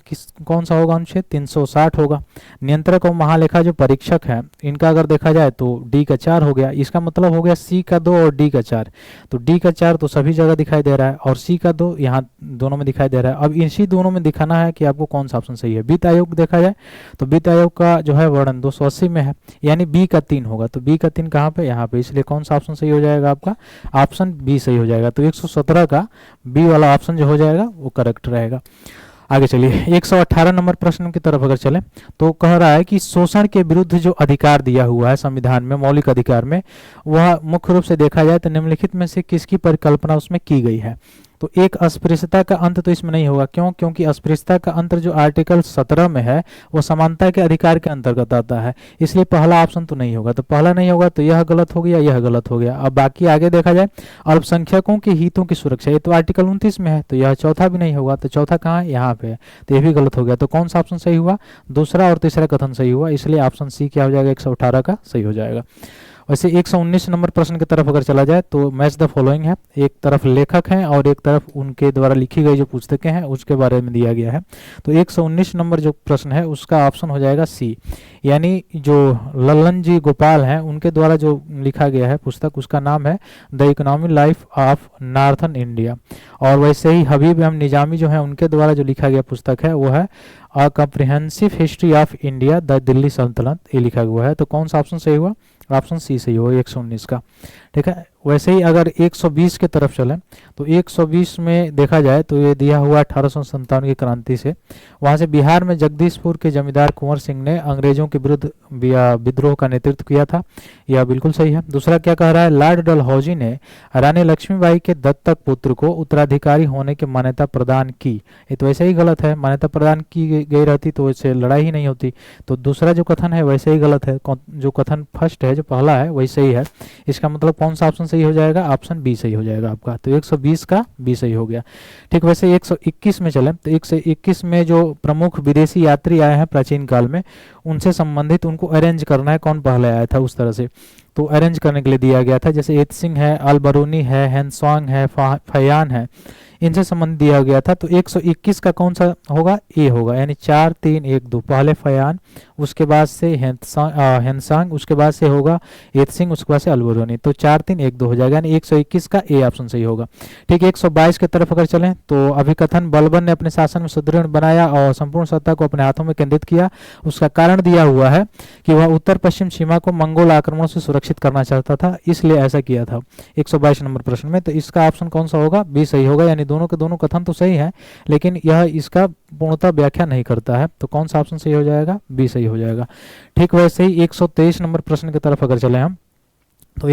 कौन सा होगा, अनुच्छेद 360 होगा। नियंत्रक और महालेखा जो परीक्षक है इनका अगर देखा जाए तो डी का 4 हो गया। इसका मतलब हो गया सी का 2 और डी का 4। तो डी का 4 तो सभी जगह दिखाई दे रहा है और सी का 2 यहाँ दोनों में दिखाई दे रहा है। अब इसी दोनों में दिखाना है कि आपको कौन सा ऑप्शन सही है। वित्त आयोग देखा जाए तो वित्त आयोग का जो है वर्णन 280 में है, यानी बी का 3 होगा। तो बी का 3 कहाँ पे, यहाँ पे, इसलिए कौन सा ऑप्शन सही हो जाएगा, आपका ऑप्शन बी सही हो जाएगा। तो 117 का बी वाला ऑप्शन जो हो जाएगा वो करेक्ट रहेगा। आगे चलिए 118 नंबर प्रश्न की तरफ अगर चलें, तो कह रहा है कि शोषण के विरुद्ध जो अधिकार दिया हुआ है संविधान में, मौलिक अधिकार में, वह मुख्य रूप से देखा जाए तो निम्नलिखित में से किसकी परिकल्पना उसमें की गई है। तो एक अस्पृश्यता का अंत तो इसमें नहीं होगा, क्यों, क्योंकि अस्पृश्यता का अंत जो आर्टिकल 17 में है वो समानता के अधिकार के अंतर्गत आता है, इसलिए पहला ऑप्शन तो नहीं होगा। तो पहला नहीं होगा तो यह गलत हो गया, यह गलत हो गया। अब बाकी आगे देखा जाए अल्पसंख्यकों के हितों की सुरक्षा, ये तो आर्टिकल 29 में है, तो यह चौथा भी नहीं होगा। तो चौथा कहाँ है, यहाँ पे है, तो यह भी गलत हो गया। तो कौन सा ऑप्शन सही हुआ, दूसरा और तीसरा कथन सही हुआ, इसलिए ऑप्शन सी क्या हो जाएगा, 118 का सही हो जाएगा। वैसे 119 नंबर प्रश्न की तरफ अगर चला जाए तो मैच द फॉलोइंग है। एक तरफ लेखक हैं और एक तरफ उनके द्वारा लिखी गई जो पुस्तकें हैं उसके बारे में दिया गया है। तो 119 नंबर जो प्रश्न है उसका ऑप्शन हो जाएगा सी, यानी जो लल्लन जी गोपाल हैं उनके द्वारा जो लिखा गया है पुस्तक, उसका नाम है the economic life of northern India. और वैसे ही हबीब एम निजामी जो है उनके द्वारा जो लिखा गया पुस्तक है वो है a comprehensive history of India the Delhi सल्तनत, ये लिखा हुआ है। तो कौन सा ऑप्शन सही हुआ, ऑप्शन सी सही होगा 119 का। ठीक है, वैसे ही अगर 120 की तरफ चलें तो 120 में देखा जाए तो ये दिया हुआ 1857 की क्रांति से, वहाँ से बिहार में जगदीशपुर के जमींदार कुंवर सिंह ने अंग्रेजों के विरुद्ध विद्रोह का नेतृत्व किया था, यह बिल्कुल सही है। दूसरा क्या कह रहा है, लॉर्ड डलहौजी ने रानी लक्ष्मीबाई के दत्तक पुत्र को उत्तराधिकारी होने की मान्यता प्रदान की, ये तो वैसे ही गलत है, मान्यता प्रदान की गई रहती तो वैसे लड़ाई ही नहीं होती। तो दूसरा जो कथन है वैसे ही गलत है, जो कथन फर्स्ट है जो पहला है वही सही है। इसका मतलब कौन सा ऑप्शन सही हो जाएगा, ऑप्शन बी सही हो जाएगा आपका। तो 120 का बी सही हो गया। ठीक, वैसे 121 में चले तो 121 में जो प्रमुख विदेशी यात्री आए हैं प्राचीन काल में उनसे संबंधित उनको अरेंज करना है, कौन पहले आया था उस तरह से, तो अरेंज करने के लिए दिया गया था। जैसे एत सिंह है, अलबरूनी है, हैंसवांग है, फयान है, इनसे संबंध दिया गया था। तो 121 का कौन सा होगा, ए होगा, यानी 4 3 1 2, पहले फयान उसके बाद से हेनसांग, उसके बाद से होगा एतसिंग, उसके बाद से अल्बोरोनी। तो 4 3 1 2 हो जाएगा, यानी 121 का ए ऑप्शन सही होगा। ठीक है, 122 की तरफ अगर चलें तो अभिकथन बलबन ने अपने शासन में सुदृढ़ बनाया और संपूर्ण सत्ता को अपने हाथों में केंद्रित किया। उसका कारण दिया हुआ है कि वह उत्तर पश्चिम सीमा को मंगोल आक्रमण से सुरक्षित करना चाहता था, इसलिए ऐसा किया था 122 नंबर प्रश्न में। तो इसका ऑप्शन कौन सा होगा? बी सही होगा, यानी दोनों के दोनों कथन तो सही है लेकिन यह इसका पूर्णतः व्याख्या नहीं करता है। तो कौन सा ऑप्शन सही हो जाएगा? बी सही हो जाएगा। ठीक वैसे ही 123 नंबर प्रश्न की तरफ अगर चले हम तो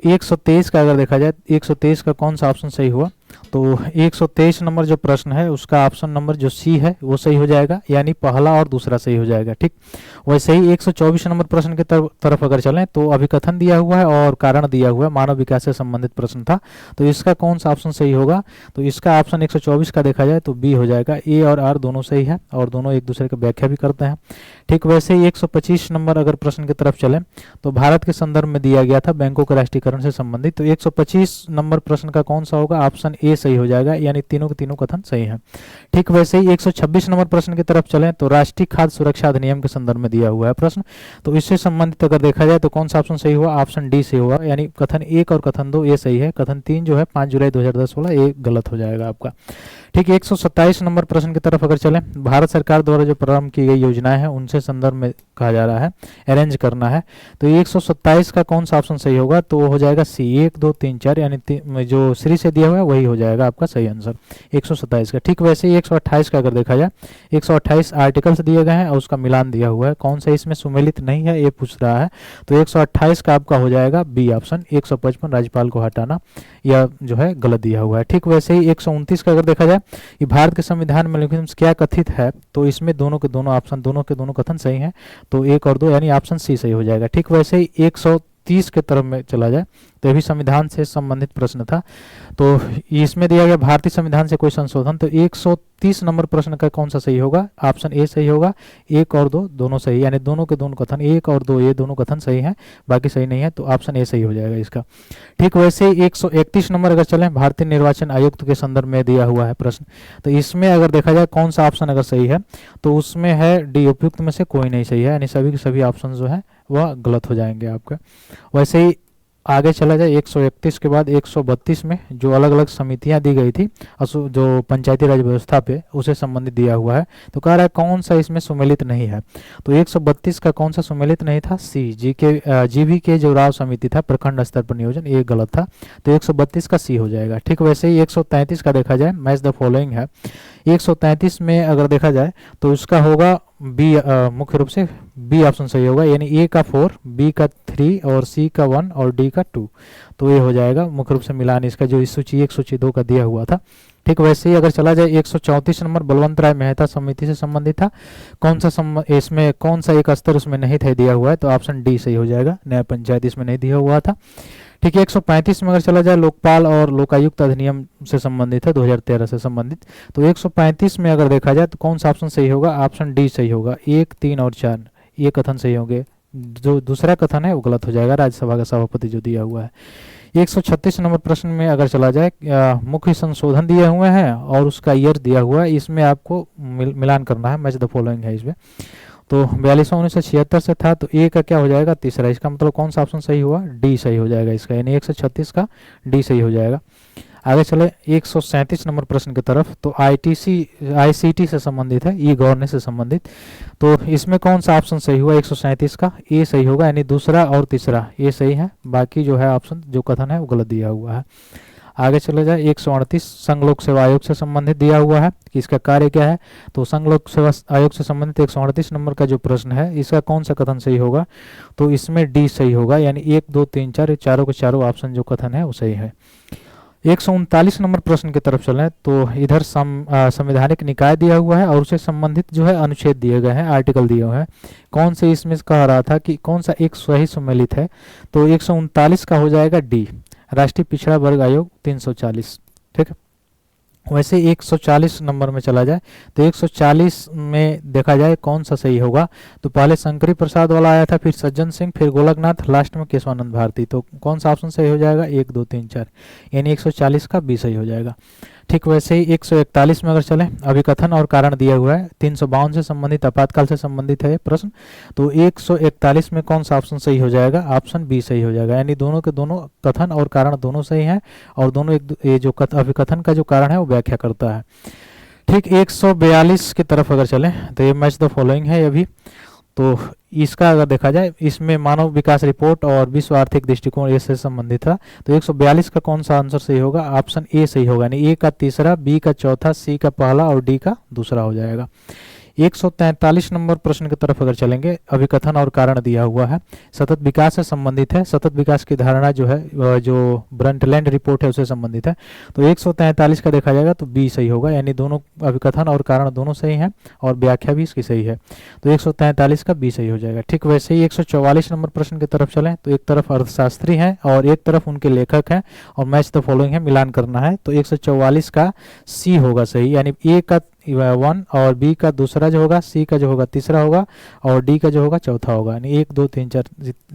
123 का अगर देखा जाए 123 का कौन सा ऑप्शन सही हुआ? तो 123 नंबर जो प्रश्न है उसका ऑप्शन नंबर जो सी है वो सही हो जाएगा, यानी पहला और दूसरा सही हो जाएगा। ठीक वैसे ही 124 नंबर प्रश्न की तरफ अगर चलें तो अभिकथन दिया हुआ है और कारण दिया हुआ है, मानव विकास से संबंधित प्रश्न था। तो इसका कौन सा ऑप्शन सही होगा? तो इसका ऑप्शन 124 का देखा जाए तो बी हो जाएगा। ए और आर दोनों सही है और दोनों एक दूसरे की व्याख्या भी करते हैं। ठीक वैसे ही 125 नंबर अगर प्रश्न की तरफ चलें तो भारत के संदर्भ में दिया गया था बैंकों के राष्ट्रीयकरण से संबंधित। तो 125 नंबर प्रश्न का कौन सा होगा? ऑप्शन ए सही हो जाएगा, यानी तीनों के तीनों कथन सही है। ठीक वैसे ही 126 नंबर प्रश्न की तरफ चलें तो राष्ट्रीय खाद्य सुरक्षा अधिनियम के संदर्भ में दिया हुआ है प्रश्न। तो इससे संबंधित अगर देखा जाए तो कौन सा ऑप्शन सही हुआ? ऑप्शन डी सही हुआ, यानी कथन 1 और कथन 2 ये सही है। कथन 3 जो है 5 जुलाई 2010 वाला ये गलत हो जाएगा आपका। ठीक 127 नंबर प्रश्न की तरफ अगर चलें, भारत सरकार द्वारा जो प्रारंभ की गई योजनाएं हैं उनसे संदर्भ में कहा जा रहा है अरेंज करना है। तो 127 का कौन सा ऑप्शन सही होगा? तो हो जाएगा सी 1 2 3 4, यानी जो श्री से दिया हुआ है वही हो जाएगा आपका सही आंसर 127 का। ठीक वैसे ही 128 का अगर देखा जाए 128 आर्टिकल्स दिए गए हैं और उसका मिलान दिया हुआ है, कौन सा इसमें सुमेलित नहीं है ये पूछ रहा है। तो 128 का आपका हो जाएगा बी ऑप्शन 155 राज्यपाल को हटाना, यह जो है गलत दिया हुआ है। ठीक वैसे ही 129 का अगर देखा जाए कि भारत के संविधान में निम्नलिखित क्या कथित है, तो इसमें दोनों के दोनों ऑप्शन दोनों के दोनों कथन सही हैं, तो 1 और 2 यानी ऑप्शन सी सही हो जाएगा। ठीक वैसे ही 130 के तरफ में चला जाए तो ये भी संविधान से संबंधित प्रश्न था। तो इसमें दिया गया भारतीय संविधान से कोई संशोधन, तो 130 नंबर प्रश्न का कौन सा सही होगा? ऑप्शन ए सही होगा, 1 और 2 दोनों सही, यानी दोनों के दोनों कथन 1 और 2 ये दोनों कथन सही हैं, बाकी सही नहीं है, तो ऑप्शन ए सही हो जाएगा इसका। ठीक वैसे 131 नंबर अगर चलें भारतीय निर्वाचन आयुक्त के संदर्भ में दिया हुआ है प्रश्न। तो इसमें अगर देखा जाए कौन सा ऑप्शन अगर सही है तो उसमें है डी, उपयुक्त में से कोई नहीं सही है, यानी सभी के सभी ऑप्शन जो है वह गलत हो जाएंगे आपके। वैसे ही आगे चला जाए 131 के बाद 132 में जो अलग अलग समितियां दी गई थी जो पंचायती राज व्यवस्था पे उसे संबंधित दिया हुआ है। तो कह रहा है कौन सा इसमें सुमेलित नहीं है, तो 132 का कौन सा सुमेलित नहीं था? सी, जीवी के जो राव समिति था प्रखंड स्तर पर नियोजन, ये गलत था, तो 132 का सी हो जाएगा। ठीक वैसे ही 133 का देखा जाए मैच द फॉलोइंग है, 133 में अगर देखा जाए तो उसका होगा बी, मुख्य रूप से बी ऑप्शन सही होगा, यानी ए का 4, बी का 3 और सी का 1 और डी का 2, तो ये हो जाएगा मुख्य रूप से मिलान इसका जो इस सूची 1 सूची 2 का दिया हुआ था। ठीक वैसे ही अगर चला जाए 134 नंबर बलवंत राय मेहता समिति से संबंधित था, कौन सा इसमें कौन सा एक स्तर उसमें नहीं था दिया हुआ है, तो ऑप्शन डी सही हो जाएगा, न्याय पंचायत इसमें नहीं दिया हुआ था। ठीक है 135 में अगर चला जाए लोकपाल और लोकायुक्त अधिनियम से संबंधित है 2013 से संबंधित, तो 135 में अगर देखा जाए तो कौन सा ऑप्शन सही होगा? ऑप्शन डी सही होगा, 1 3 और 4 ये कथन सही होंगे, जो दूसरा कथन है वो गलत हो जाएगा, राज्यसभा का सभापति जो दिया हुआ है। 136 नंबर प्रश्न में अगर चला जाए मुख्य संशोधन दिए हुए हैं और उसका ईयर दिया हुआ है, इसमें आपको मिलान करना है, मैच द फॉलोइंग है इसमें। तो 42/1976 से था, तो ए का क्या हो जाएगा? तीसरा, इसका मतलब कौन सा ऑप्शन सही हुआ? डी सही हो जाएगा इसका, यानी 136 का डी सही हो जाएगा। आगे चले 137 नंबर प्रश्न की तरफ, तो आईसीटी से संबंधित है, ई गवर्नेंस से संबंधित, तो इसमें कौन सा ऑप्शन सही हुआ? 137 का ए सही होगा, यानी दूसरा और तीसरा ये सही है, बाकी जो है ऑप्शन जो कथन है वो गलत दिया हुआ है। आगे चले जाए 138 संघ लोक सेवा आयोग से संबंधित दिया हुआ है कि इसका कार्य क्या है, तो संघ लोक सेवा आयोग से संबंधित 138 नंबर का जो प्रश्न है इसका कौन सा कथन सही होगा? तो इसमें डी सही होगा, यानी 1 2 3 4 चारों के चारों ऑप्शन जो कथन है वो सही है। 139 नंबर प्रश्न की तरफ चलें तो इधर संवैधानिक निकाय दिया हुआ है और उससे संबंधित जो है अनुच्छेद दिए गए हैं, आर्टिकल दिए हुए हैं, कौन से इसमें कह रहा था कि कौन सा एक सही सुमेलित है, तो 139 का हो जाएगा डी, राष्ट्रीय पिछड़ा वर्ग आयोग 340। ठीक है वैसे 140 नंबर में चला जाए तो 140 में देखा जाए कौन सा सही होगा, तो पहले शंकरी प्रसाद वाला आया था, फिर सज्जन सिंह, फिर गोलकनाथ, लास्ट में केशवानंद भारती, तो कौन सा ऑप्शन सही हो जाएगा? 1 2 3 4, यानी 140 का बी सही हो जाएगा। ठीक वैसे ही 141 में अगर चलें, अभिकथन और कारण दिया हुआ है, 352 से संबंधित, आपातकाल से संबंधित है ये प्रश्न। तो 141 में कौन सा ऑप्शन सही हो जाएगा? ऑप्शन बी सही हो जाएगा, यानी दोनों के दोनों कथन और कारण दोनों सही हैं, और दोनों ये जो अभिकथन का जो कारण है वो व्याख्या करता है। ठीक 142 की तरफ अगर चलें, तो ये मैच द फॉलोइंग है अभी। तो इसका अगर देखा जाए, इसमें मानव विकास रिपोर्ट और विश्व आर्थिक दृष्टिकोण इससे संबंधित था। तो 142 का कौन सा आंसर सही होगा? ऑप्शन ए सही होगा, यानी ए का तीसरा, बी का चौथा, सी का पहला और डी का दूसरा हो जाएगा। 143 नंबर प्रश्न की तरफ अगर चलेंगे, अभिकथन और कारण दिया हुआ है, सतत विकास से संबंधित है। सतत विकास की धारणा जो है, जो ब्रंटलैंड रिपोर्ट है उससे संबंधित है। तो 143 का देखा जाएगा तो बी सही होगा, यानी दोनों अभिकथन और कारण दोनों सही हैं और व्याख्या भी इसकी सही है। तो 143 का बी सही हो जाएगा। ठीक वैसे ही 144 नंबर प्रश्न की तरफ चलें, तो एक तरफ अर्थशास्त्री हैं और एक तरफ उनके लेखक हैं, और मैच द फॉलोइंग है, मिलान करना है। तो 144 का सी होगा सही, यानी ए का 1 और बी का दूसरा जो होगा, सी का जो होगा तीसरा होगा, और डी का जो होगा चौथा होगा, यानी 1 2 3 4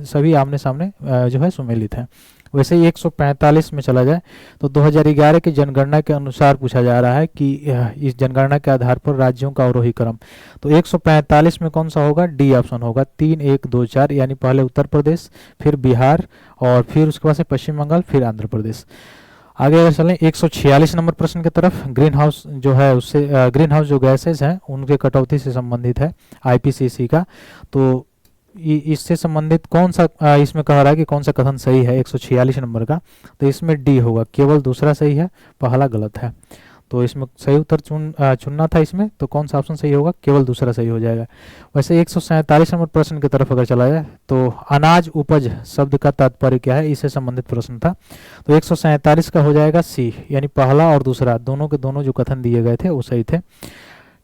सभी आमने सामने जो है सुमेलित हैं। वैसे ही 145 में चला जाए, तो 2011 की जनगणना के अनुसार पूछा जा रहा है कि इस जनगणना के आधार पर राज्यों का अवरोही क्रम। तो 145 में कौन सा होगा? डी ऑप्शन होगा, 3 1 2 4, यानी पहले उत्तर प्रदेश, फिर बिहार, और फिर उसके बाद से पश्चिम बंगाल, फिर आंध्र प्रदेश। आगे अगर चलें 146 नंबर प्रश्न की तरफ, ग्रीन हाउस जो है उससे ग्रीन हाउस जो गैसेज हैं उनके कटौती से संबंधित है, आईपीसीसी का। तो इससे संबंधित कौन सा इसमें कह रहा है कि कौन सा कथन सही है 146 नंबर का? तो इसमें डी होगा, केवल दूसरा सही है, पहला गलत है। तो इसमें सही उत्तर चुनना था इसमें, तो कौन सा ऑप्शन सही होगा? केवल दूसरा सही हो जाएगा। वैसे 147 नंबर प्रश्न की तरफ अगर चला जाए, तो अनाज उपज शब्द का तात्पर्य क्या है, इससे संबंधित प्रश्न था। तो 147 का हो जाएगा सी, यानी पहला और दूसरा दोनों के दोनों जो कथन दिए गए थे वो सही थे।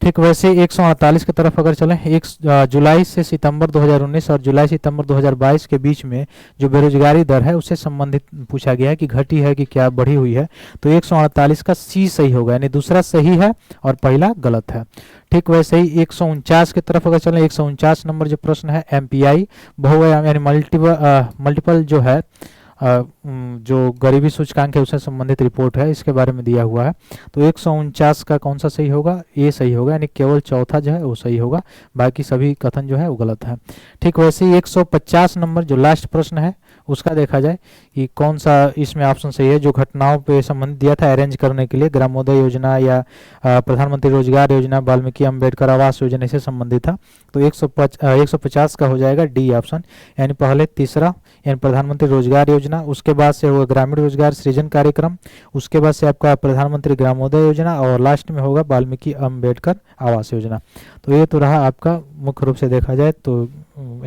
ठीक वैसे 148 की तरफ अगर चलें, 1 जुलाई से सितंबर 2019 और जुलाई सितंबर 2022 के बीच में जो बेरोजगारी दर है उससे संबंधित पूछा गया है कि घटी है कि क्या बढ़ी हुई है। तो 148 का सी सही होगा, यानी दूसरा सही है और पहला गलत है। ठीक वैसे ही 149 की तरफ अगर चलें, 149 नंबर जो प्रश्न है, एमपीआई बहुआयाम यानी मल्टीपल जो है जो गरीबी सूचकांक है उससे संबंधित रिपोर्ट है, इसके बारे में दिया हुआ है। तो 149 का कौन सा सही होगा? ए सही होगा, यानी केवल चौथा जो है वो सही होगा, बाकी सभी कथन जो है वो गलत है। ठीक वैसे ही 150 नंबर जो लास्ट प्रश्न है उसका देखा जाए कि कौन सा इसमें ऑप्शन सही है। जो घटनाओं पे संबंधित दिया था अरेंज करने के लिए, ग्रामोदय योजना या प्रधानमंत्री रोजगार योजना, वाल्मीकि अम्बेडकर आवास योजना से संबंधित था। तो 150 का हो जाएगा डी ऑप्शन, यानी पहले तीसरा, यानी प्रधानमंत्री रोजगार योजना, उसके बाद से होगा ग्रामीण रोजगार सृजन कार्यक्रम, उसके बाद से आपका प्रधानमंत्री ग्रामोदय योजना, और लास्ट में होगा वाल्मीकि अम्बेडकर आवास योजना। तो ये तो रहा आपका मुख्य रूप से देखा जाए तो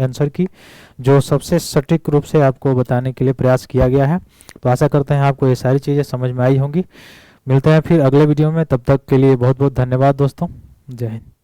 आंसर की जो सबसे सटीक रूप से आपको बताने के लिए प्रयास किया गया है। तो आशा करते हैं आपको ये सारी चीज़ें समझ में आई होंगी। मिलते हैं फिर अगले वीडियो में, तब तक के लिए बहुत बहुत धन्यवाद दोस्तों। जय हिंद।